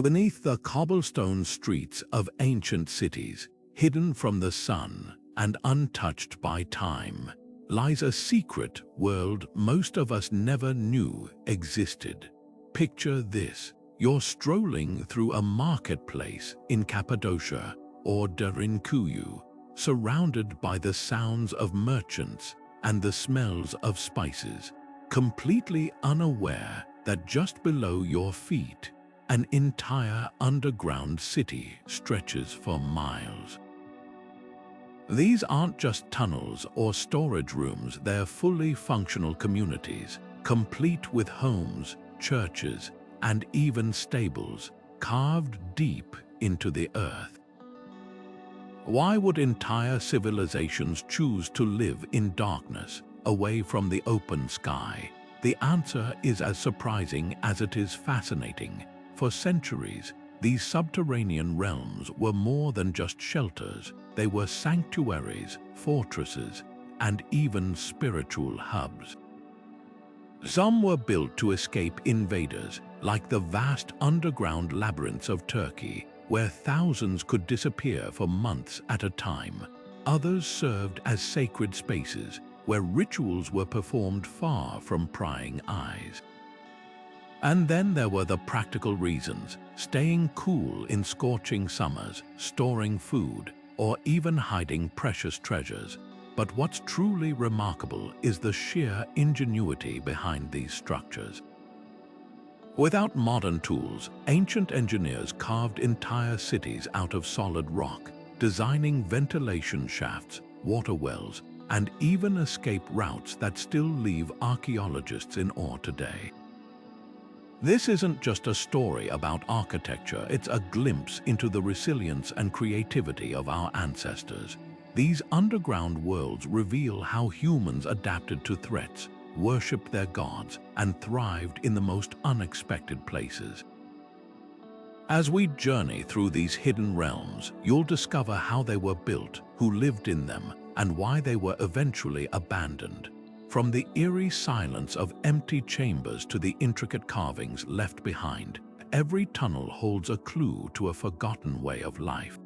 Beneath the cobblestone streets of ancient cities, hidden from the sun and untouched by time, lies a secret world most of us never knew existed. Picture this: you're strolling through a marketplace in Cappadocia or Derinkuyu, surrounded by the sounds of merchants and the smells of spices, completely unaware that just below your feet, an entire underground city stretches for miles. These aren't just tunnels or storage rooms, they're fully functional communities, complete with homes, churches, and even stables, carved deep into the earth. Why would entire civilizations choose to live in darkness, away from the open sky? The answer is as surprising as it is fascinating. For centuries, these subterranean realms were more than just shelters. They were sanctuaries, fortresses, and even spiritual hubs. Some were built to escape invaders, like the vast underground labyrinths of Turkey, where thousands could disappear for months at a time. Others served as sacred spaces, where rituals were performed far from prying eyes. And then there were the practical reasons: staying cool in scorching summers, storing food, or even hiding precious treasures. But what's truly remarkable is the sheer ingenuity behind these structures. Without modern tools, ancient engineers carved entire cities out of solid rock, designing ventilation shafts, water wells, and even escape routes that still leave archaeologists in awe today. This isn't just a story about architecture, it's a glimpse into the resilience and creativity of our ancestors. These underground worlds reveal how humans adapted to threats, worshipped their gods, and thrived in the most unexpected places. As we journey through these hidden realms, you'll discover how they were built, who lived in them, and why they were eventually abandoned. From the eerie silence of empty chambers to the intricate carvings left behind, every tunnel holds a clue to a forgotten way of life.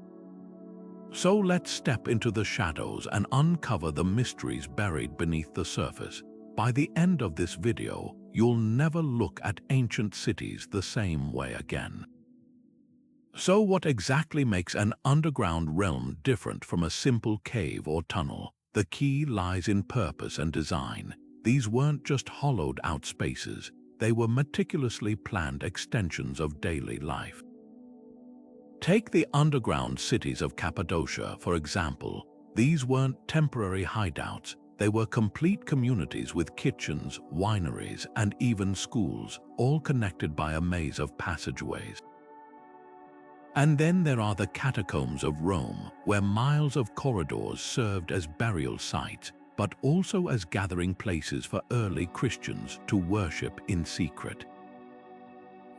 So let's step into the shadows and uncover the mysteries buried beneath the surface. By the end of this video, you'll never look at ancient cities the same way again. So what exactly makes an underground realm different from a simple cave or tunnel? The key lies in purpose and design. These weren't just hollowed-out spaces, they were meticulously planned extensions of daily life. Take the underground cities of Cappadocia, for example. These weren't temporary hideouts, they were complete communities with kitchens, wineries, and even schools, all connected by a maze of passageways. And then there are the catacombs of Rome, where miles of corridors served as burial sites, but also as gathering places for early Christians to worship in secret.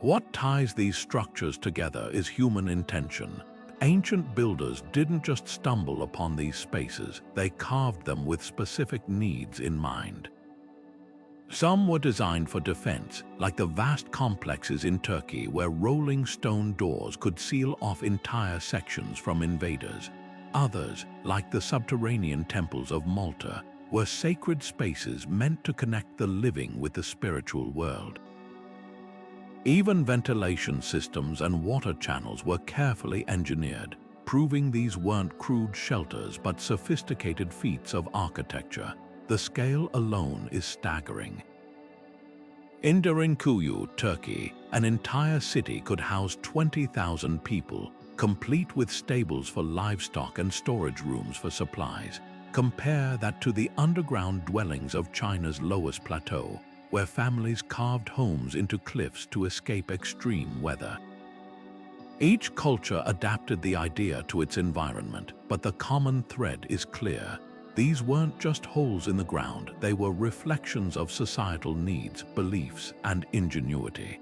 What ties these structures together is human intention. Ancient builders didn't just stumble upon these spaces, they carved them with specific needs in mind. Some were designed for defense, like the vast complexes in Turkey where rolling stone doors could seal off entire sections from invaders. Others, like the subterranean temples of Malta, were sacred spaces meant to connect the living with the spiritual world. Even ventilation systems and water channels were carefully engineered, proving these weren't crude shelters but sophisticated feats of architecture. The scale alone is staggering. In Derinkuyu, Turkey, an entire city could house 20,000 people, complete with stables for livestock and storage rooms for supplies. Compare that to the underground dwellings of China's lowest plateau, where families carved homes into cliffs to escape extreme weather. Each culture adapted the idea to its environment, but the common thread is clear. These weren't just holes in the ground, they were reflections of societal needs, beliefs, and ingenuity.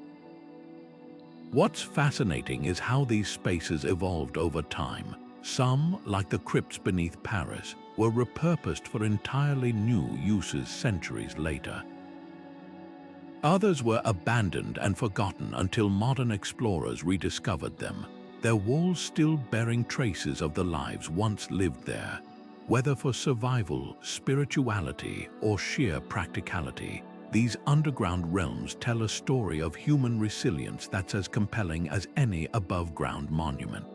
What's fascinating is how these spaces evolved over time. Some, like the crypts beneath Paris, were repurposed for entirely new uses centuries later. Others were abandoned and forgotten until modern explorers rediscovered them, their walls still bearing traces of the lives once lived there. Whether for survival, spirituality, or sheer practicality, these underground realms tell a story of human resilience that's as compelling as any above-ground monument.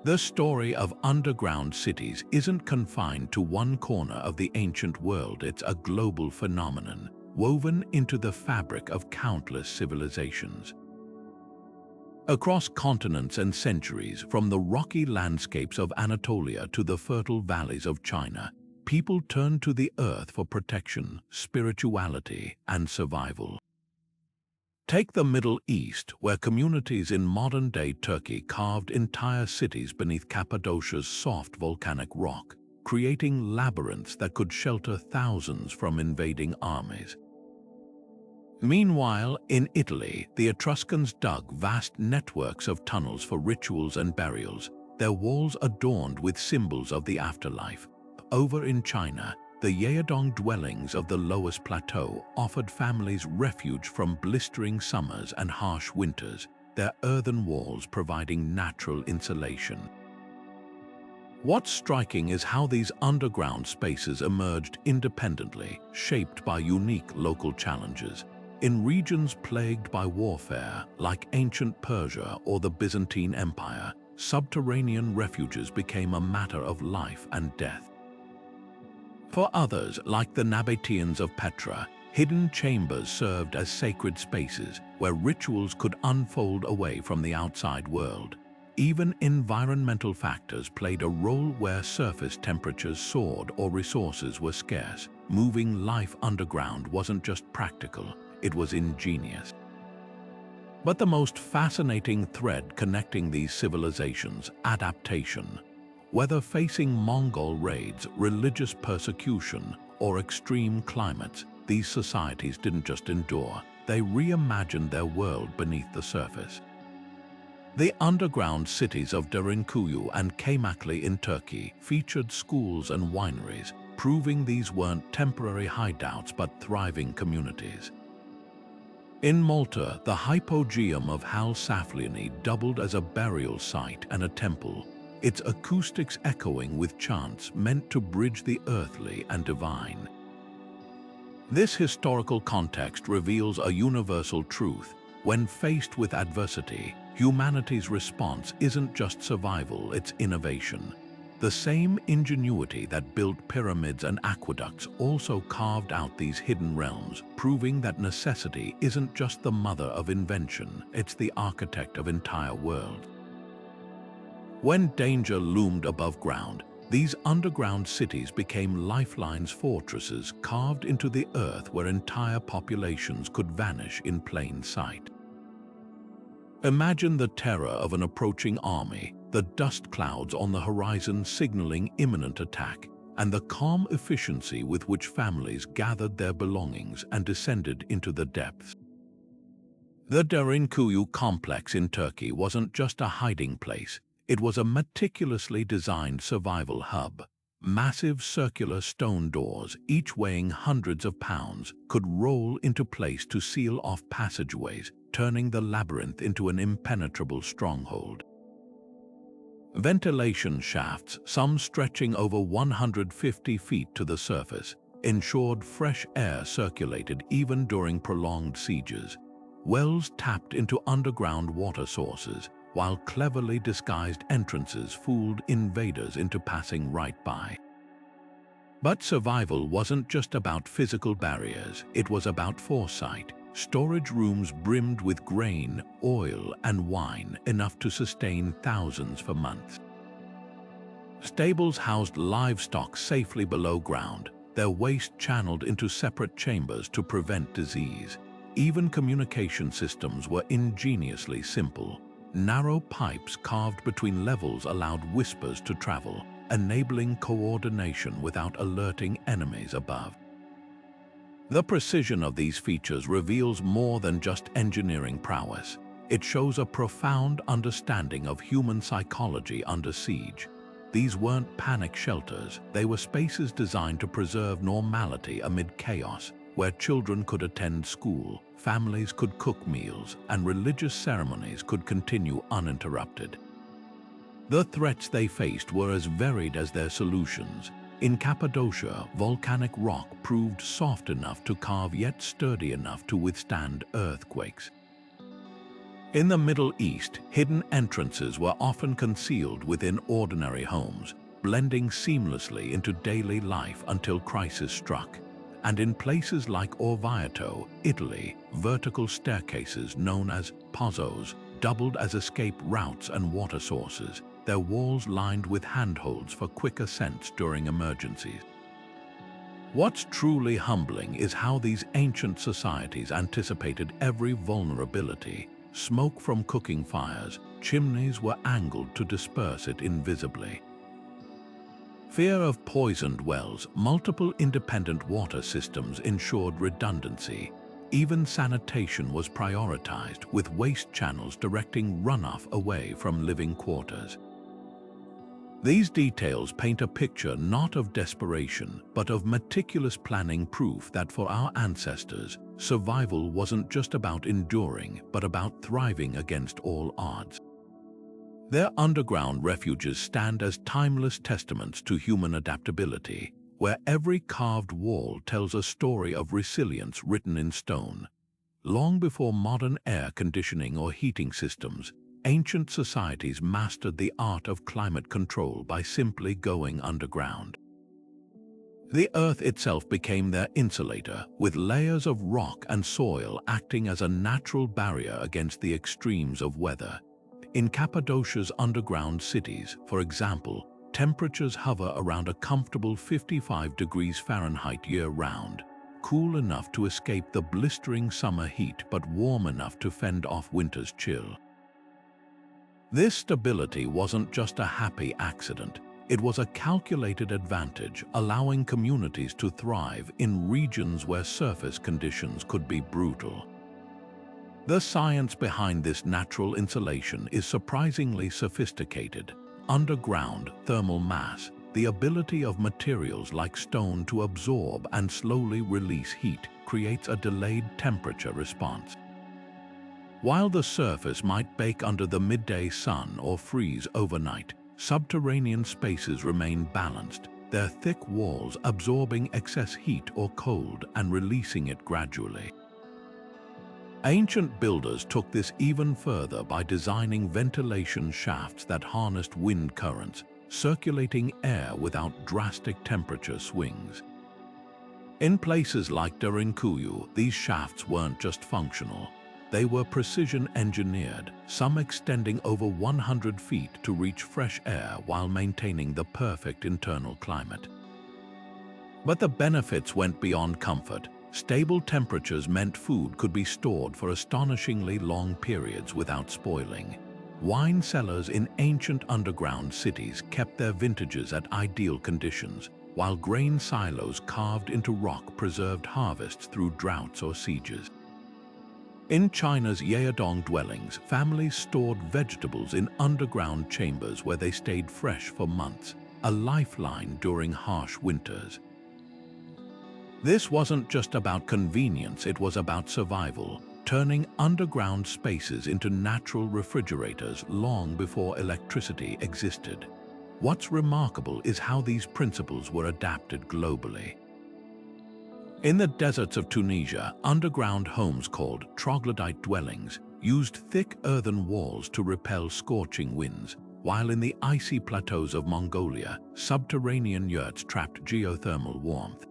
The story of underground cities isn't confined to one corner of the ancient world. It's a global phenomenon, woven into the fabric of countless civilizations. Across continents and centuries, from the rocky landscapes of Anatolia to the fertile valleys of China, people turned to the earth for protection, spirituality, and survival. Take the Middle East, where communities in modern-day Turkey carved entire cities beneath Cappadocia's soft volcanic rock, creating labyrinths that could shelter thousands from invading armies. Meanwhile, in Italy, the Etruscans dug vast networks of tunnels for rituals and burials, their walls adorned with symbols of the afterlife. Over in China, the Yeyodong dwellings of the lowest plateau offered families refuge from blistering summers and harsh winters, their earthen walls providing natural insulation. What's striking is how these underground spaces emerged independently, shaped by unique local challenges. In regions plagued by warfare, like ancient Persia or the Byzantine Empire, subterranean refuges became a matter of life and death. For others, like the Nabateans of Petra, hidden chambers served as sacred spaces where rituals could unfold away from the outside world. Even environmental factors played a role where surface temperatures soared or resources were scarce. Moving life underground wasn't just practical, it was ingenious. But the most fascinating thread connecting these civilizations, adaptation. Whether facing Mongol raids, religious persecution, or extreme climates, these societies didn't just endure, they reimagined their world beneath the surface. The underground cities of Derinkuyu and Kaymakli in Turkey featured schools and wineries, proving these weren't temporary hideouts but thriving communities. In Malta, the hypogeum of Hal Saflieni doubled as a burial site and a temple, its acoustics echoing with chants meant to bridge the earthly and divine. This historical context reveals a universal truth. When faced with adversity, humanity's response isn't just survival, it's innovation. The same ingenuity that built pyramids and aqueducts also carved out these hidden realms, proving that necessity isn't just the mother of invention, it's the architect of entire worlds. When danger loomed above ground, these underground cities became lifelines, fortresses carved into the earth where entire populations could vanish in plain sight. Imagine the terror of an approaching army, the dust clouds on the horizon signaling imminent attack, and the calm efficiency with which families gathered their belongings and descended into the depths. The Derinkuyu complex in Turkey wasn't just a hiding place, it was a meticulously designed survival hub. Massive circular stone doors, each weighing hundreds of pounds, could roll into place to seal off passageways, turning the labyrinth into an impenetrable stronghold. Ventilation shafts, some stretching over 150 feet to the surface, ensured fresh air circulated even during prolonged sieges. Wells tapped into underground water sources, while cleverly disguised entrances fooled invaders into passing right by. But survival wasn't just about physical barriers, it was about foresight. Storage rooms brimmed with grain, oil, and wine, enough to sustain thousands for months. Stables housed livestock safely below ground, their waste channeled into separate chambers to prevent disease. Even communication systems were ingeniously simple. Narrow pipes carved between levels allowed whispers to travel, enabling coordination without alerting enemies above. The precision of these features reveals more than just engineering prowess. It shows a profound understanding of human psychology under siege. These weren't panic shelters, they were spaces designed to preserve normality amid chaos, where children could attend school, families could cook meals, and religious ceremonies could continue uninterrupted. The threats they faced were as varied as their solutions. In Cappadocia, volcanic rock proved soft enough to carve yet sturdy enough to withstand earthquakes. In the Middle East, hidden entrances were often concealed within ordinary homes, blending seamlessly into daily life until crisis struck. And in places like Orvieto, Italy, vertical staircases known as pozzos doubled as escape routes and water sources, their walls lined with handholds for quick ascents during emergencies. What's truly humbling is how these ancient societies anticipated every vulnerability. Smoke from cooking fires, chimneys were angled to disperse it invisibly. Fear of poisoned wells, multiple independent water systems ensured redundancy. Even sanitation was prioritized, with waste channels directing runoff away from living quarters. These details paint a picture not of desperation, but of meticulous planning, proof that for our ancestors, survival wasn't just about enduring, but about thriving against all odds. Their underground refuges stand as timeless testaments to human adaptability, where every carved wall tells a story of resilience written in stone. Long before modern air conditioning or heating systems, ancient societies mastered the art of climate control by simply going underground. The earth itself became their insulator, with layers of rock and soil acting as a natural barrier against the extremes of weather. In Cappadocia's underground cities, for example, temperatures hover around a comfortable 55 degrees Fahrenheit year-round, cool enough to escape the blistering summer heat but warm enough to fend off winter's chill. This stability wasn't just a happy accident. It was a calculated advantage, allowing communities to thrive in regions where surface conditions could be brutal. The science behind this natural insulation is surprisingly sophisticated. Underground thermal mass, the ability of materials like stone to absorb and slowly release heat, creates a delayed temperature response. While the surface might bake under the midday sun or freeze overnight, subterranean spaces remain balanced, their thick walls absorbing excess heat or cold and releasing it gradually. Ancient builders took this even further by designing ventilation shafts that harnessed wind currents, circulating air without drastic temperature swings. In places like Derinkuyu, these shafts weren't just functional. They were precision engineered, some extending over 100 feet to reach fresh air while maintaining the perfect internal climate. But the benefits went beyond comfort. Stable temperatures meant food could be stored for astonishingly long periods without spoiling. Wine cellars in ancient underground cities kept their vintages at ideal conditions, while grain silos carved into rock preserved harvests through droughts or sieges. In China's Yeyadong dwellings, families stored vegetables in underground chambers where they stayed fresh for months, a lifeline during harsh winters. This wasn't just about convenience, it was about survival, turning underground spaces into natural refrigerators long before electricity existed. What's remarkable is how these principles were adapted globally. In the deserts of Tunisia, underground homes called troglodyte dwellings used thick earthen walls to repel scorching winds, while in the icy plateaus of Mongolia, subterranean yurts trapped geothermal warmth.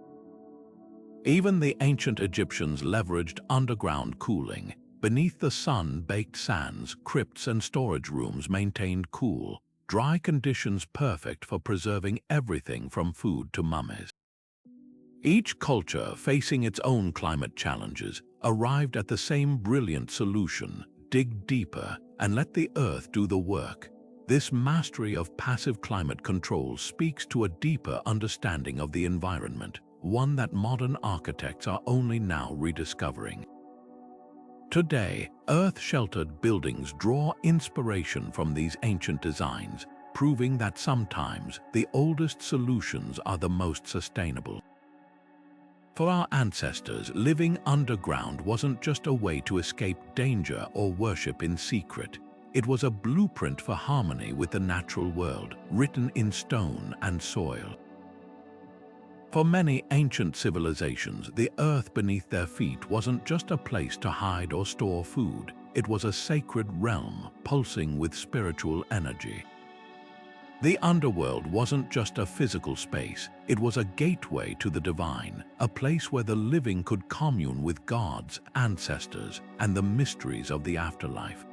Even the ancient Egyptians leveraged underground cooling. Beneath the sun-baked sands, crypts and storage rooms maintained cool, dry conditions perfect for preserving everything from food to mummies. Each culture, facing its own climate challenges, arrived at the same brilliant solution: dig deeper and let the earth do the work. This mastery of passive climate control speaks to a deeper understanding of the environment, one that modern architects are only now rediscovering. Today, earth-sheltered buildings draw inspiration from these ancient designs, proving that sometimes the oldest solutions are the most sustainable. For our ancestors, living underground wasn't just a way to escape danger or worship in secret. It was a blueprint for harmony with the natural world, written in stone and soil. For many ancient civilizations, the earth beneath their feet wasn't just a place to hide or store food. It was a sacred realm, pulsing with spiritual energy. The underworld wasn't just a physical space, it was a gateway to the divine, a place where the living could commune with gods, ancestors, and the mysteries of the afterlife.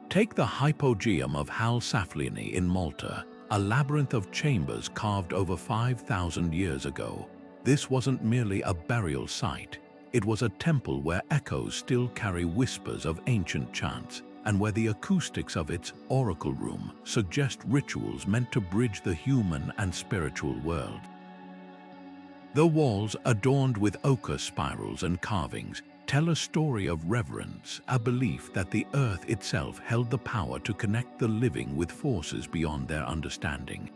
Take the hypogeum of Hal Saflieni in Malta, a labyrinth of chambers carved over 5,000 years ago. This wasn't merely a burial site, it was a temple where echoes still carry whispers of ancient chants, and where the acoustics of its oracle room suggest rituals meant to bridge the human and spiritual world. The walls, adorned with ochre spirals and carvings, tell a story of reverence, a belief that the earth itself held the power to connect the living with forces beyond their understanding.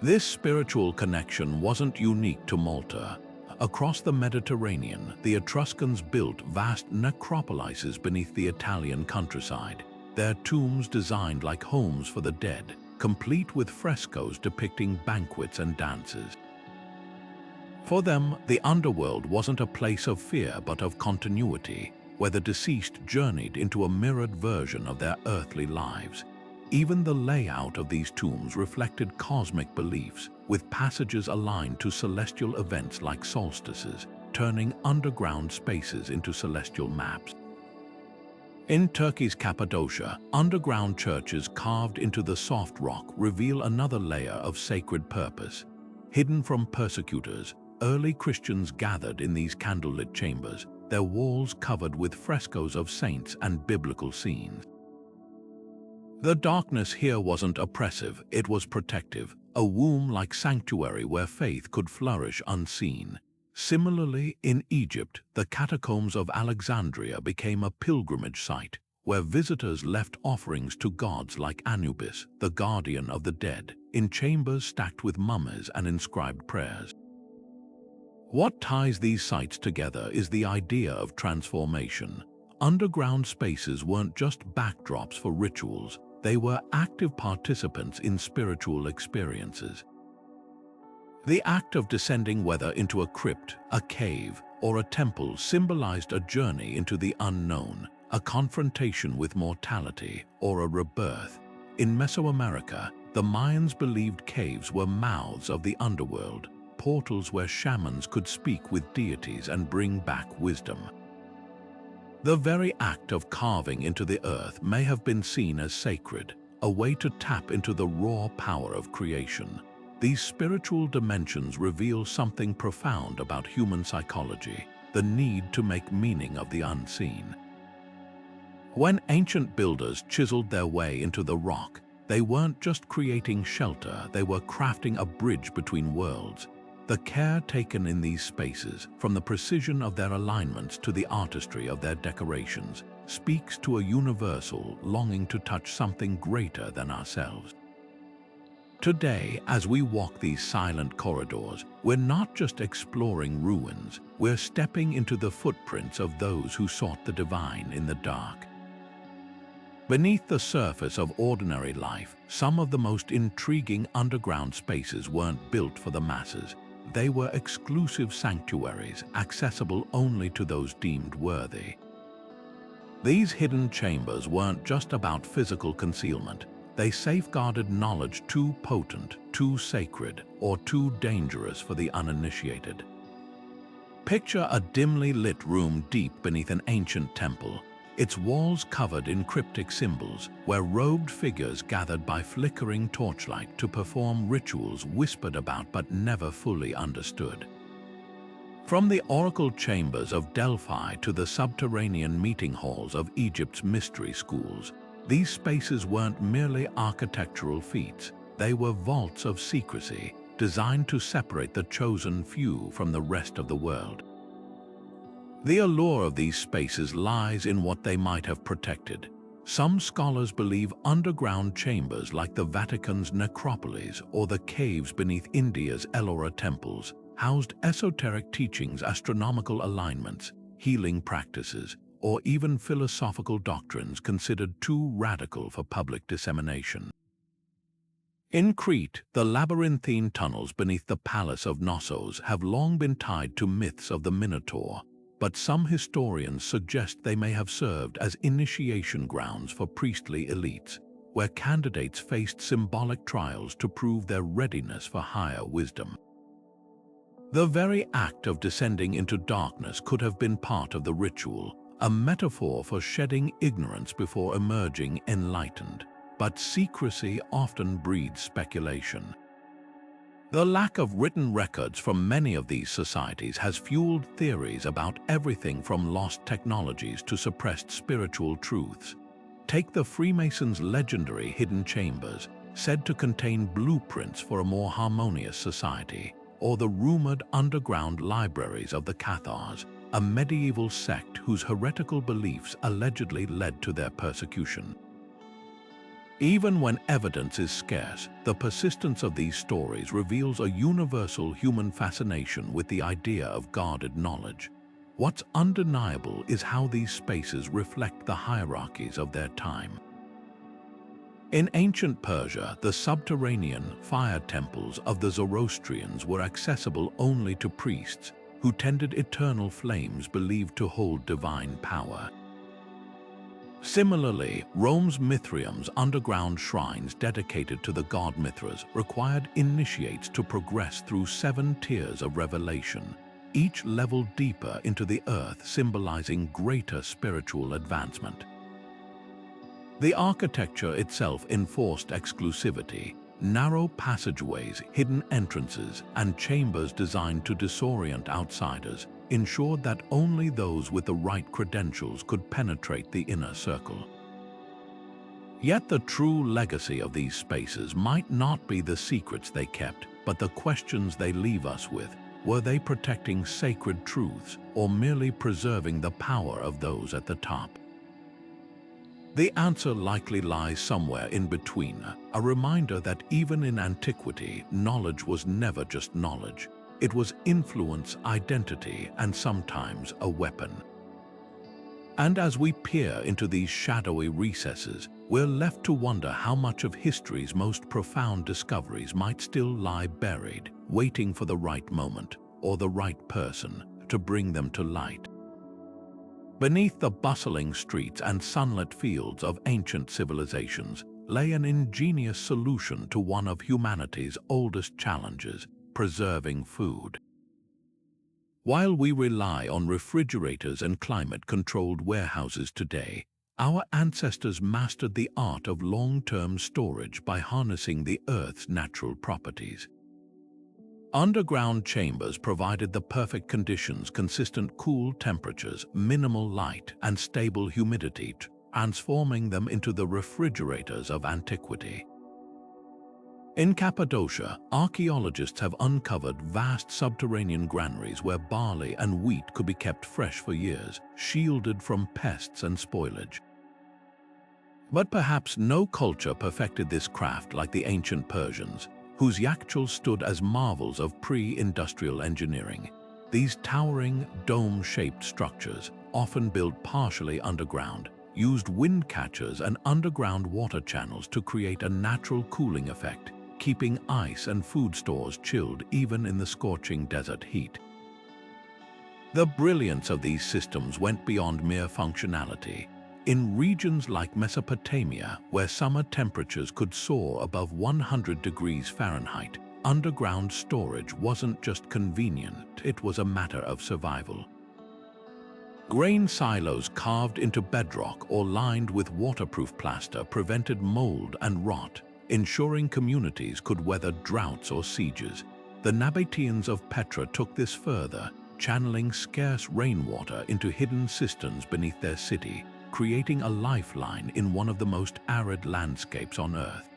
This spiritual connection wasn't unique to Malta. Across the Mediterranean, the Etruscans built vast necropolises beneath the Italian countryside, their tombs designed like homes for the dead, complete with frescoes depicting banquets and dances. For them, the underworld wasn't a place of fear but of continuity, where the deceased journeyed into a mirrored version of their earthly lives. Even the layout of these tombs reflected cosmic beliefs, with passages aligned to celestial events like solstices, turning underground spaces into celestial maps. In Turkey's Cappadocia, underground churches carved into the soft rock reveal another layer of sacred purpose. Hidden from persecutors, early Christians gathered in these candlelit chambers, their walls covered with frescoes of saints and biblical scenes. The darkness here wasn't oppressive, it was protective, a womb-like sanctuary where faith could flourish unseen. Similarly, in Egypt, the catacombs of Alexandria became a pilgrimage site, where visitors left offerings to gods like Anubis, the guardian of the dead, in chambers stacked with mummies and inscribed prayers. What ties these sites together is the idea of transformation. Underground spaces weren't just backdrops for rituals, they were active participants in spiritual experiences. The act of descending, whether into a crypt, a cave, or a temple, symbolized a journey into the unknown, a confrontation with mortality, or a rebirth. In Mesoamerica, the Mayans believed caves were mouths of the underworld, portals where shamans could speak with deities and bring back wisdom. The very act of carving into the earth may have been seen as sacred, a way to tap into the raw power of creation. These spiritual dimensions reveal something profound about human psychology, the need to make meaning of the unseen. When ancient builders chiseled their way into the rock, they weren't just creating shelter, they were crafting a bridge between worlds. The care taken in these spaces, from the precision of their alignments to the artistry of their decorations, speaks to a universal longing to touch something greater than ourselves. Today, as we walk these silent corridors, we're not just exploring ruins, we're stepping into the footprints of those who sought the divine in the dark. Beneath the surface of ordinary life, some of the most intriguing underground spaces weren't built for the masses. They were exclusive sanctuaries, accessible only to those deemed worthy. These hidden chambers weren't just about physical concealment. They safeguarded knowledge too potent, too sacred, or too dangerous for the uninitiated. Picture a dimly lit room deep beneath an ancient temple, its walls covered in cryptic symbols, where robed figures gathered by flickering torchlight to perform rituals whispered about but never fully understood. From the oracle chambers of Delphi to the subterranean meeting halls of Egypt's mystery schools, these spaces weren't merely architectural feats, they were vaults of secrecy, designed to separate the chosen few from the rest of the world. The allure of these spaces lies in what they might have protected. Some scholars believe underground chambers like the Vatican's necropolis or the caves beneath India's Ellora temples housed esoteric teachings, astronomical alignments, healing practices, or even philosophical doctrines considered too radical for public dissemination. In Crete, the labyrinthine tunnels beneath the palace of Knossos have long been tied to myths of the Minotaur, but some historians suggest they may have served as initiation grounds for priestly elites, where candidates faced symbolic trials to prove their readiness for higher wisdom. The very act of descending into darkness could have been part of the ritual, a metaphor for shedding ignorance before emerging enlightened. But secrecy often breeds speculation. The lack of written records from many of these societies has fueled theories about everything from lost technologies to suppressed spiritual truths. Take the Freemasons' legendary hidden chambers, said to contain blueprints for a more harmonious society, or the rumored underground libraries of the Cathars, a medieval sect whose heretical beliefs allegedly led to their persecution. Even when evidence is scarce, the persistence of these stories reveals a universal human fascination with the idea of guarded knowledge. What's undeniable is how these spaces reflect the hierarchies of their time. In ancient Persia, the subterranean fire temples of the Zoroastrians were accessible only to priests, who tended eternal flames believed to hold divine power. Similarly, Rome's Mithraeum's underground shrines dedicated to the god Mithras required initiates to progress through 7 tiers of revelation, each level deeper into the earth, symbolizing greater spiritual advancement. The architecture itself enforced exclusivity. Narrow passageways, hidden entrances, and chambers designed to disorient outsiders ensured that only those with the right credentials could penetrate the inner circle. Yet the true legacy of these spaces might not be the secrets they kept, but the questions they leave us with. Were they protecting sacred truths or merely preserving the power of those at the top? The answer likely lies somewhere in between, a reminder that even in antiquity, knowledge was never just knowledge. It was influence, identity, and sometimes a weapon. And as we peer into these shadowy recesses, we're left to wonder how much of history's most profound discoveries might still lie buried, waiting for the right moment or the right person to bring them to light. Beneath the bustling streets and sunlit fields of ancient civilizations lay an ingenious solution to one of humanity's oldest challenges: preserving food. While we rely on refrigerators and climate-controlled warehouses today, our ancestors mastered the art of long-term storage by harnessing the Earth's natural properties. Underground chambers provided the perfect conditions: consistent cool temperatures, minimal light, and stable humidity, transforming them into the refrigerators of antiquity. In Cappadocia, archaeologists have uncovered vast subterranean granaries where barley and wheat could be kept fresh for years, shielded from pests and spoilage. But perhaps no culture perfected this craft like the ancient Persians, whose yakhchuls stood as marvels of pre-industrial engineering. These towering, dome-shaped structures, often built partially underground, used wind catchers and underground water channels to create a natural cooling effect, keeping ice and food stores chilled even in the scorching desert heat. The brilliance of these systems went beyond mere functionality. In regions like Mesopotamia, where summer temperatures could soar above 100 degrees Fahrenheit, underground storage wasn't just convenient, it was a matter of survival. Grain silos carved into bedrock or lined with waterproof plaster prevented mold and rot, ensuring communities could weather droughts or sieges. The Nabateans of Petra took this further, channeling scarce rainwater into hidden cisterns beneath their city, creating a lifeline in one of the most arid landscapes on Earth.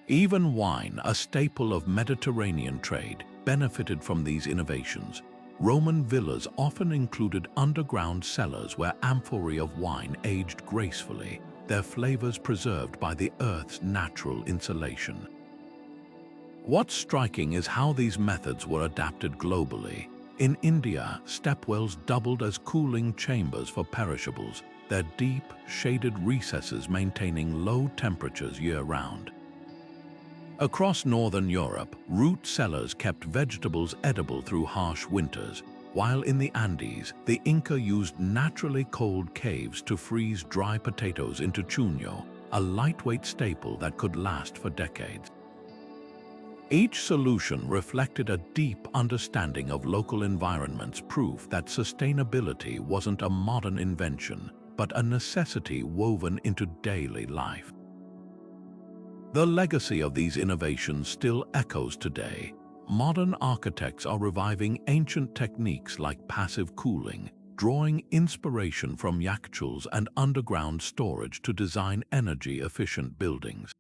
Even wine, a staple of Mediterranean trade, benefited from these innovations. Roman villas often included underground cellars where amphorae of wine aged gracefully, their flavors preserved by the Earth's natural insulation. What's striking is how these methods were adapted globally. In India, stepwells doubled as cooling chambers for perishables, their deep, shaded recesses maintaining low temperatures year-round. Across northern Europe, root cellars kept vegetables edible through harsh winters, while in the Andes, the Inca used naturally cold caves to freeze dry potatoes into chuño, a lightweight staple that could last for decades. Each solution reflected a deep understanding of local environments, proof that sustainability wasn't a modern invention, but a necessity woven into daily life. The legacy of these innovations still echoes today. Modern architects are reviving ancient techniques like passive cooling, drawing inspiration from yakchuls and underground storage to design energy-efficient buildings.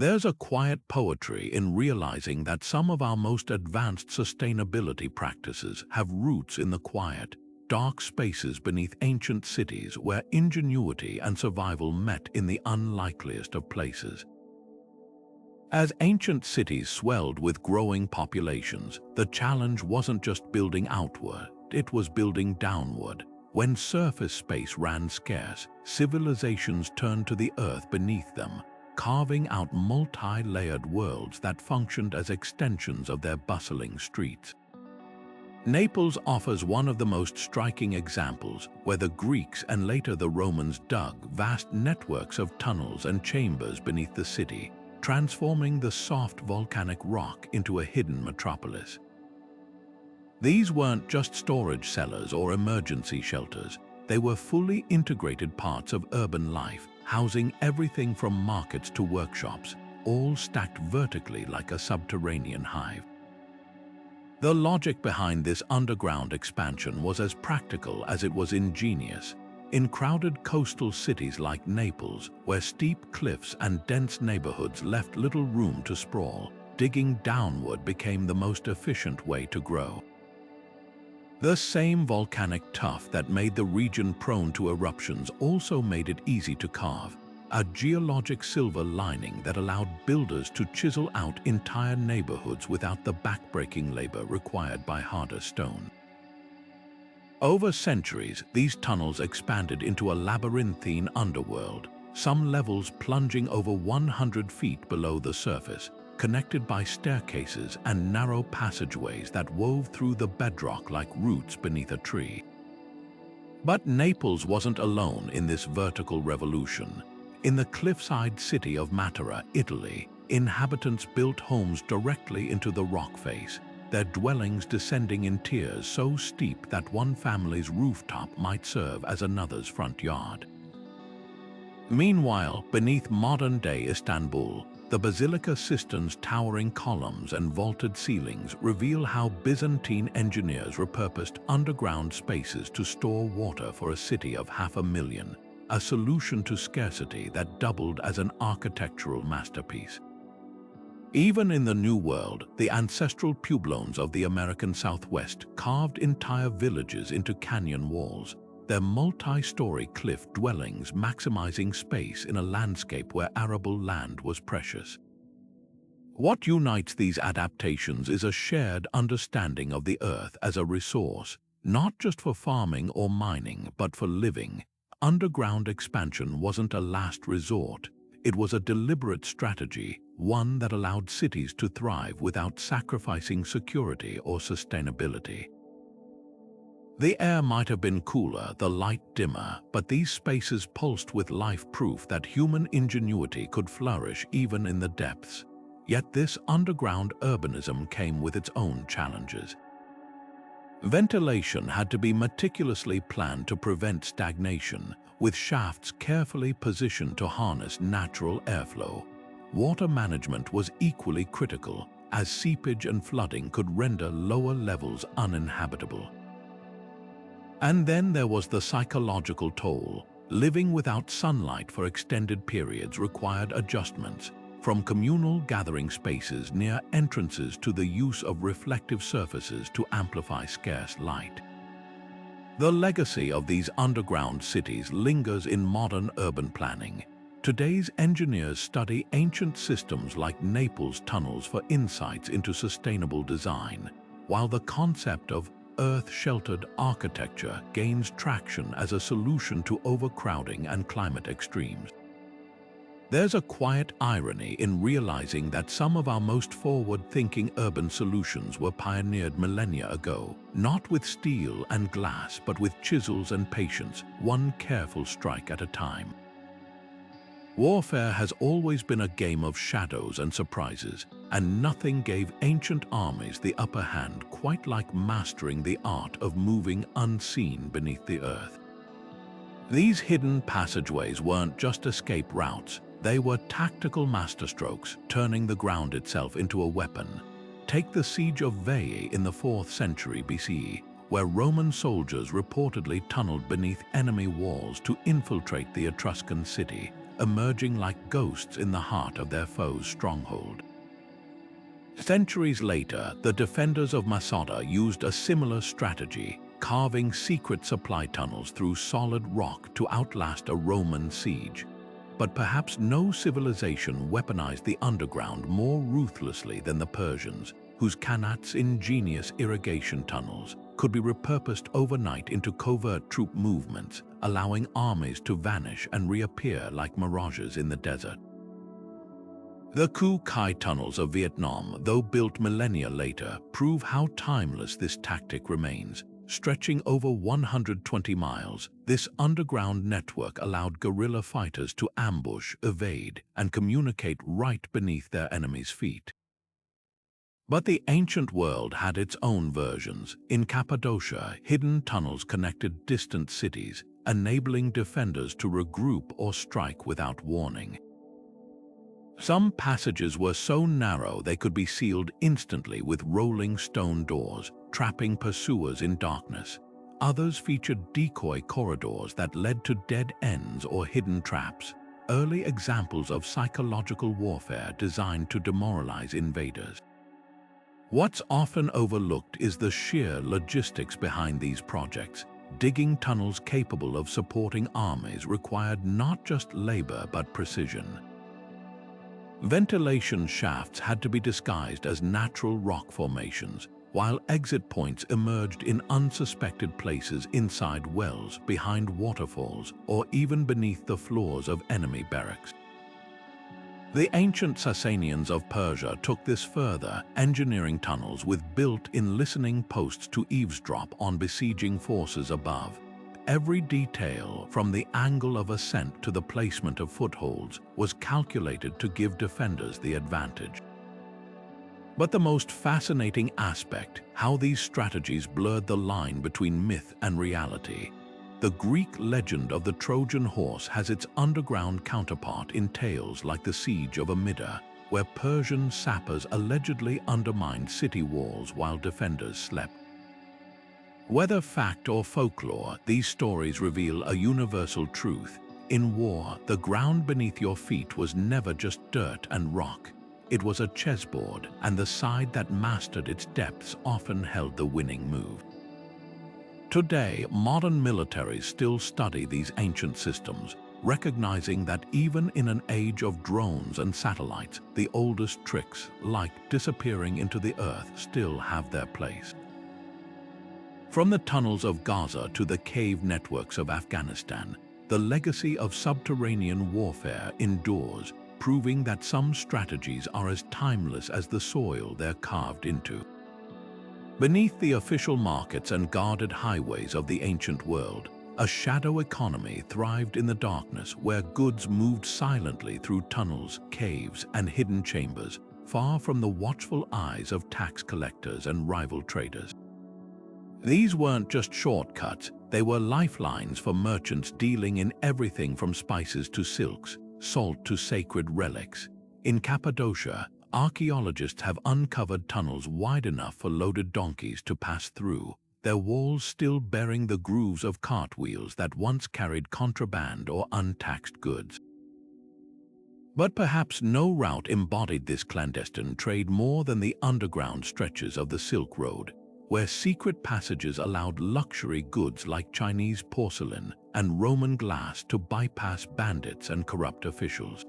There's a quiet poetry in realizing that some of our most advanced sustainability practices have roots in the quiet, dark spaces beneath ancient cities where ingenuity and survival met in the unlikeliest of places. As ancient cities swelled with growing populations, the challenge wasn't just building outward, it was building downward. When surface space ran scarce, civilizations turned to the earth beneath them, carving out multi-layered worlds that functioned as extensions of their bustling streets. Naples offers one of the most striking examples, where the Greeks and later the Romans dug vast networks of tunnels and chambers beneath the city, transforming the soft volcanic rock into a hidden metropolis. These weren't just storage cellars or emergency shelters, they were fully integrated parts of urban life, housing everything from markets to workshops, all stacked vertically like a subterranean hive. The logic behind this underground expansion was as practical as it was ingenious. In crowded coastal cities like Naples, where steep cliffs and dense neighborhoods left little room to sprawl, digging downward became the most efficient way to grow. The same volcanic tuff that made the region prone to eruptions also made it easy to carve, a geologic silver lining that allowed builders to chisel out entire neighborhoods without the backbreaking labor required by harder stone. Over centuries, these tunnels expanded into a labyrinthine underworld, some levels plunging over 100 feet below the surface, connected by staircases and narrow passageways that wove through the bedrock like roots beneath a tree. But Naples wasn't alone in this vertical revolution. In the cliffside city of Matera, Italy, inhabitants built homes directly into the rock face, their dwellings descending in tiers so steep that one family's rooftop might serve as another's front yard. Meanwhile, beneath modern-day Istanbul, the basilica cistern's towering columns and vaulted ceilings reveal how Byzantine engineers repurposed underground spaces to store water for a city of 500,000, a solution to scarcity that doubled as an architectural masterpiece. Even in the New World, the ancestral pueblones of the American Southwest carved entire villages into canyon walls, their multi-story cliff dwellings maximizing space in a landscape where arable land was precious. What unites these adaptations is a shared understanding of the earth as a resource, not just for farming or mining, but for living. Underground expansion wasn't a last resort. It was a deliberate strategy, one that allowed cities to thrive without sacrificing security or sustainability. The air might have been cooler, the light dimmer, but these spaces pulsed with life, proof that human ingenuity could flourish even in the depths. Yet this underground urbanism came with its own challenges. Ventilation had to be meticulously planned to prevent stagnation, with shafts carefully positioned to harness natural airflow. Water management was equally critical, as seepage and flooding could render lower levels uninhabitable. And then there was the psychological toll. Living without sunlight for extended periods required adjustments, from communal gathering spaces near entrances to the use of reflective surfaces to amplify scarce light. The legacy of these underground cities lingers in modern urban planning. Today's engineers study ancient systems like Naples tunnels for insights into sustainable design, while the concept of Earth-sheltered architecture gains traction as a solution to overcrowding and climate extremes. There's a quiet irony in realizing that some of our most forward-thinking urban solutions were pioneered millennia ago, not with steel and glass, but with chisels and patience, one careful strike at a time. Warfare has always been a game of shadows and surprises, and nothing gave ancient armies the upper hand quite like mastering the art of moving unseen beneath the earth. These hidden passageways weren't just escape routes, they were tactical masterstrokes, turning the ground itself into a weapon. Take the siege of Veii in the 4th century BCE, where Roman soldiers reportedly tunneled beneath enemy walls to infiltrate the Etruscan city, emerging like ghosts in the heart of their foe's stronghold. Centuries later, the defenders of Masada used a similar strategy, carving secret supply tunnels through solid rock to outlast a Roman siege. But perhaps no civilization weaponized the underground more ruthlessly than the Persians, whose Qanat's ingenious irrigation tunnels could be repurposed overnight into covert troop movements, allowing armies to vanish and reappear like mirages in the desert. The Khu Khai tunnels of Vietnam, though built millennia later, prove how timeless this tactic remains. Stretching over 120 miles, this underground network allowed guerrilla fighters to ambush, evade, and communicate right beneath their enemies' feet. But the ancient world had its own versions. In Cappadocia, hidden tunnels connected distant cities, enabling defenders to regroup or strike without warning. Some passages were so narrow they could be sealed instantly with rolling stone doors, trapping pursuers in darkness. Others featured decoy corridors that led to dead ends or hidden traps, early examples of psychological warfare designed to demoralize invaders. What's often overlooked is the sheer logistics behind these projects. Digging tunnels capable of supporting armies required not just labor but precision. Ventilation shafts had to be disguised as natural rock formations, while exit points emerged in unsuspected places inside wells, behind waterfalls, or even beneath the floors of enemy barracks. The ancient Sasanians of Persia took this further, engineering tunnels with built-in listening posts to eavesdrop on besieging forces above. Every detail, from the angle of ascent to the placement of footholds, was calculated to give defenders the advantage. But the most fascinating aspect, how these strategies blurred the line between myth and reality. The Greek legend of the Trojan horse has its underground counterpart in tales like the Siege of Amida, where Persian sappers allegedly undermined city walls while defenders slept. Whether fact or folklore, these stories reveal a universal truth. In war, the ground beneath your feet was never just dirt and rock. It was a chessboard, and the side that mastered its depths often held the winning move. Today, modern militaries still study these ancient systems, recognizing that even in an age of drones and satellites, the oldest tricks, like disappearing into the earth, still have their place. From the tunnels of Gaza to the cave networks of Afghanistan, the legacy of subterranean warfare endures, proving that some strategies are as timeless as the soil they're carved into. Beneath the official markets and guarded highways of the ancient world, a shadow economy thrived in the darkness where goods moved silently through tunnels, caves, and hidden chambers, far from the watchful eyes of tax collectors and rival traders. These weren't just shortcuts, they were lifelines for merchants dealing in everything from spices to silks, salt to sacred relics. In Cappadocia, archaeologists have uncovered tunnels wide enough for loaded donkeys to pass through, their walls still bearing the grooves of cartwheels that once carried contraband or untaxed goods. But perhaps no route embodied this clandestine trade more than the underground stretches of the Silk Road. where secret passages allowed luxury goods like Chinese porcelain and Roman glass to bypass bandits and corrupt officials.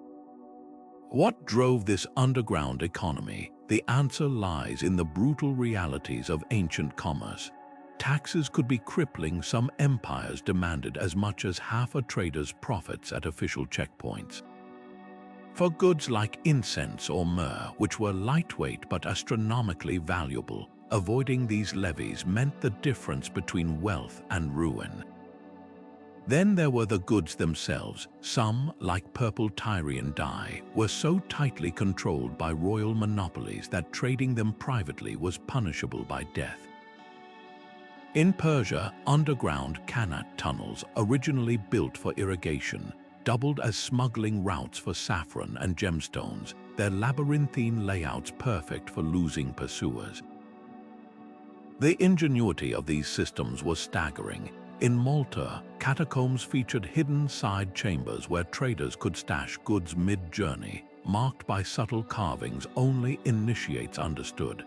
What drove this underground economy? The answer lies in the brutal realities of ancient commerce. Taxes could be crippling. Some empires demanded as much as half a trader's profits at official checkpoints. For goods like incense or myrrh, which were lightweight but astronomically valuable, avoiding these levies meant the difference between wealth and ruin. Then there were the goods themselves. Some, like purple Tyrian dye, were so tightly controlled by royal monopolies that trading them privately was punishable by death. In Persia, underground Qanat tunnels, originally built for irrigation, doubled as smuggling routes for saffron and gemstones, their labyrinthine layouts perfect for losing pursuers. The ingenuity of these systems was staggering. In Malta, catacombs featured hidden side chambers where traders could stash goods mid-journey, marked by subtle carvings only initiates understood.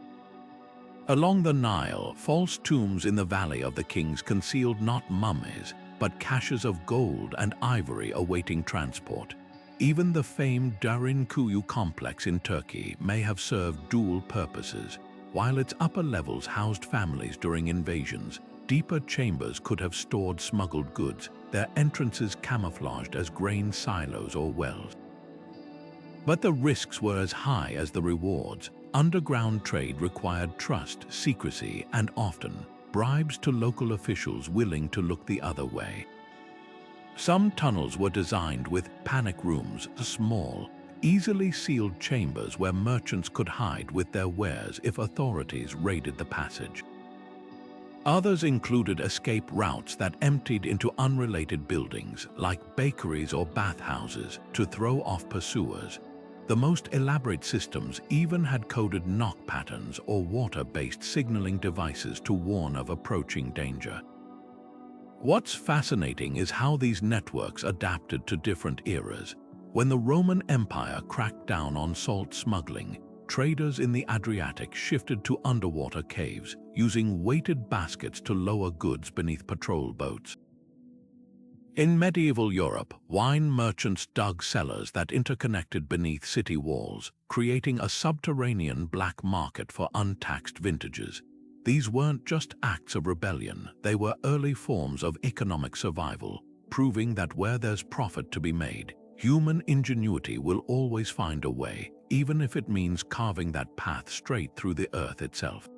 Along the Nile, false tombs in the Valley of the Kings concealed not mummies, but caches of gold and ivory awaiting transport. Even the famed Derinkuyu complex in Turkey may have served dual purposes. While its upper levels housed families during invasions, deeper chambers could have stored smuggled goods, their entrances camouflaged as grain silos or wells. But the risks were as high as the rewards. Underground trade required trust, secrecy, and often bribes to local officials willing to look the other way. Some tunnels were designed with panic rooms, small, easily sealed chambers where merchants could hide with their wares if authorities raided the passage. Others included escape routes that emptied into unrelated buildings, like bakeries or bathhouses, to throw off pursuers. The most elaborate systems even had coded knock patterns or water-based signaling devices to warn of approaching danger. What's fascinating is how these networks adapted to different eras. When the Roman Empire cracked down on salt smuggling, traders in the Adriatic shifted to underwater caves, using weighted baskets to lower goods beneath patrol boats. In medieval Europe, wine merchants dug cellars that interconnected beneath city walls, creating a subterranean black market for untaxed vintages. These weren't just acts of rebellion, they were early forms of economic survival, proving that where there's profit to be made, human ingenuity will always find a way, even if it means carving that path straight through the earth itself.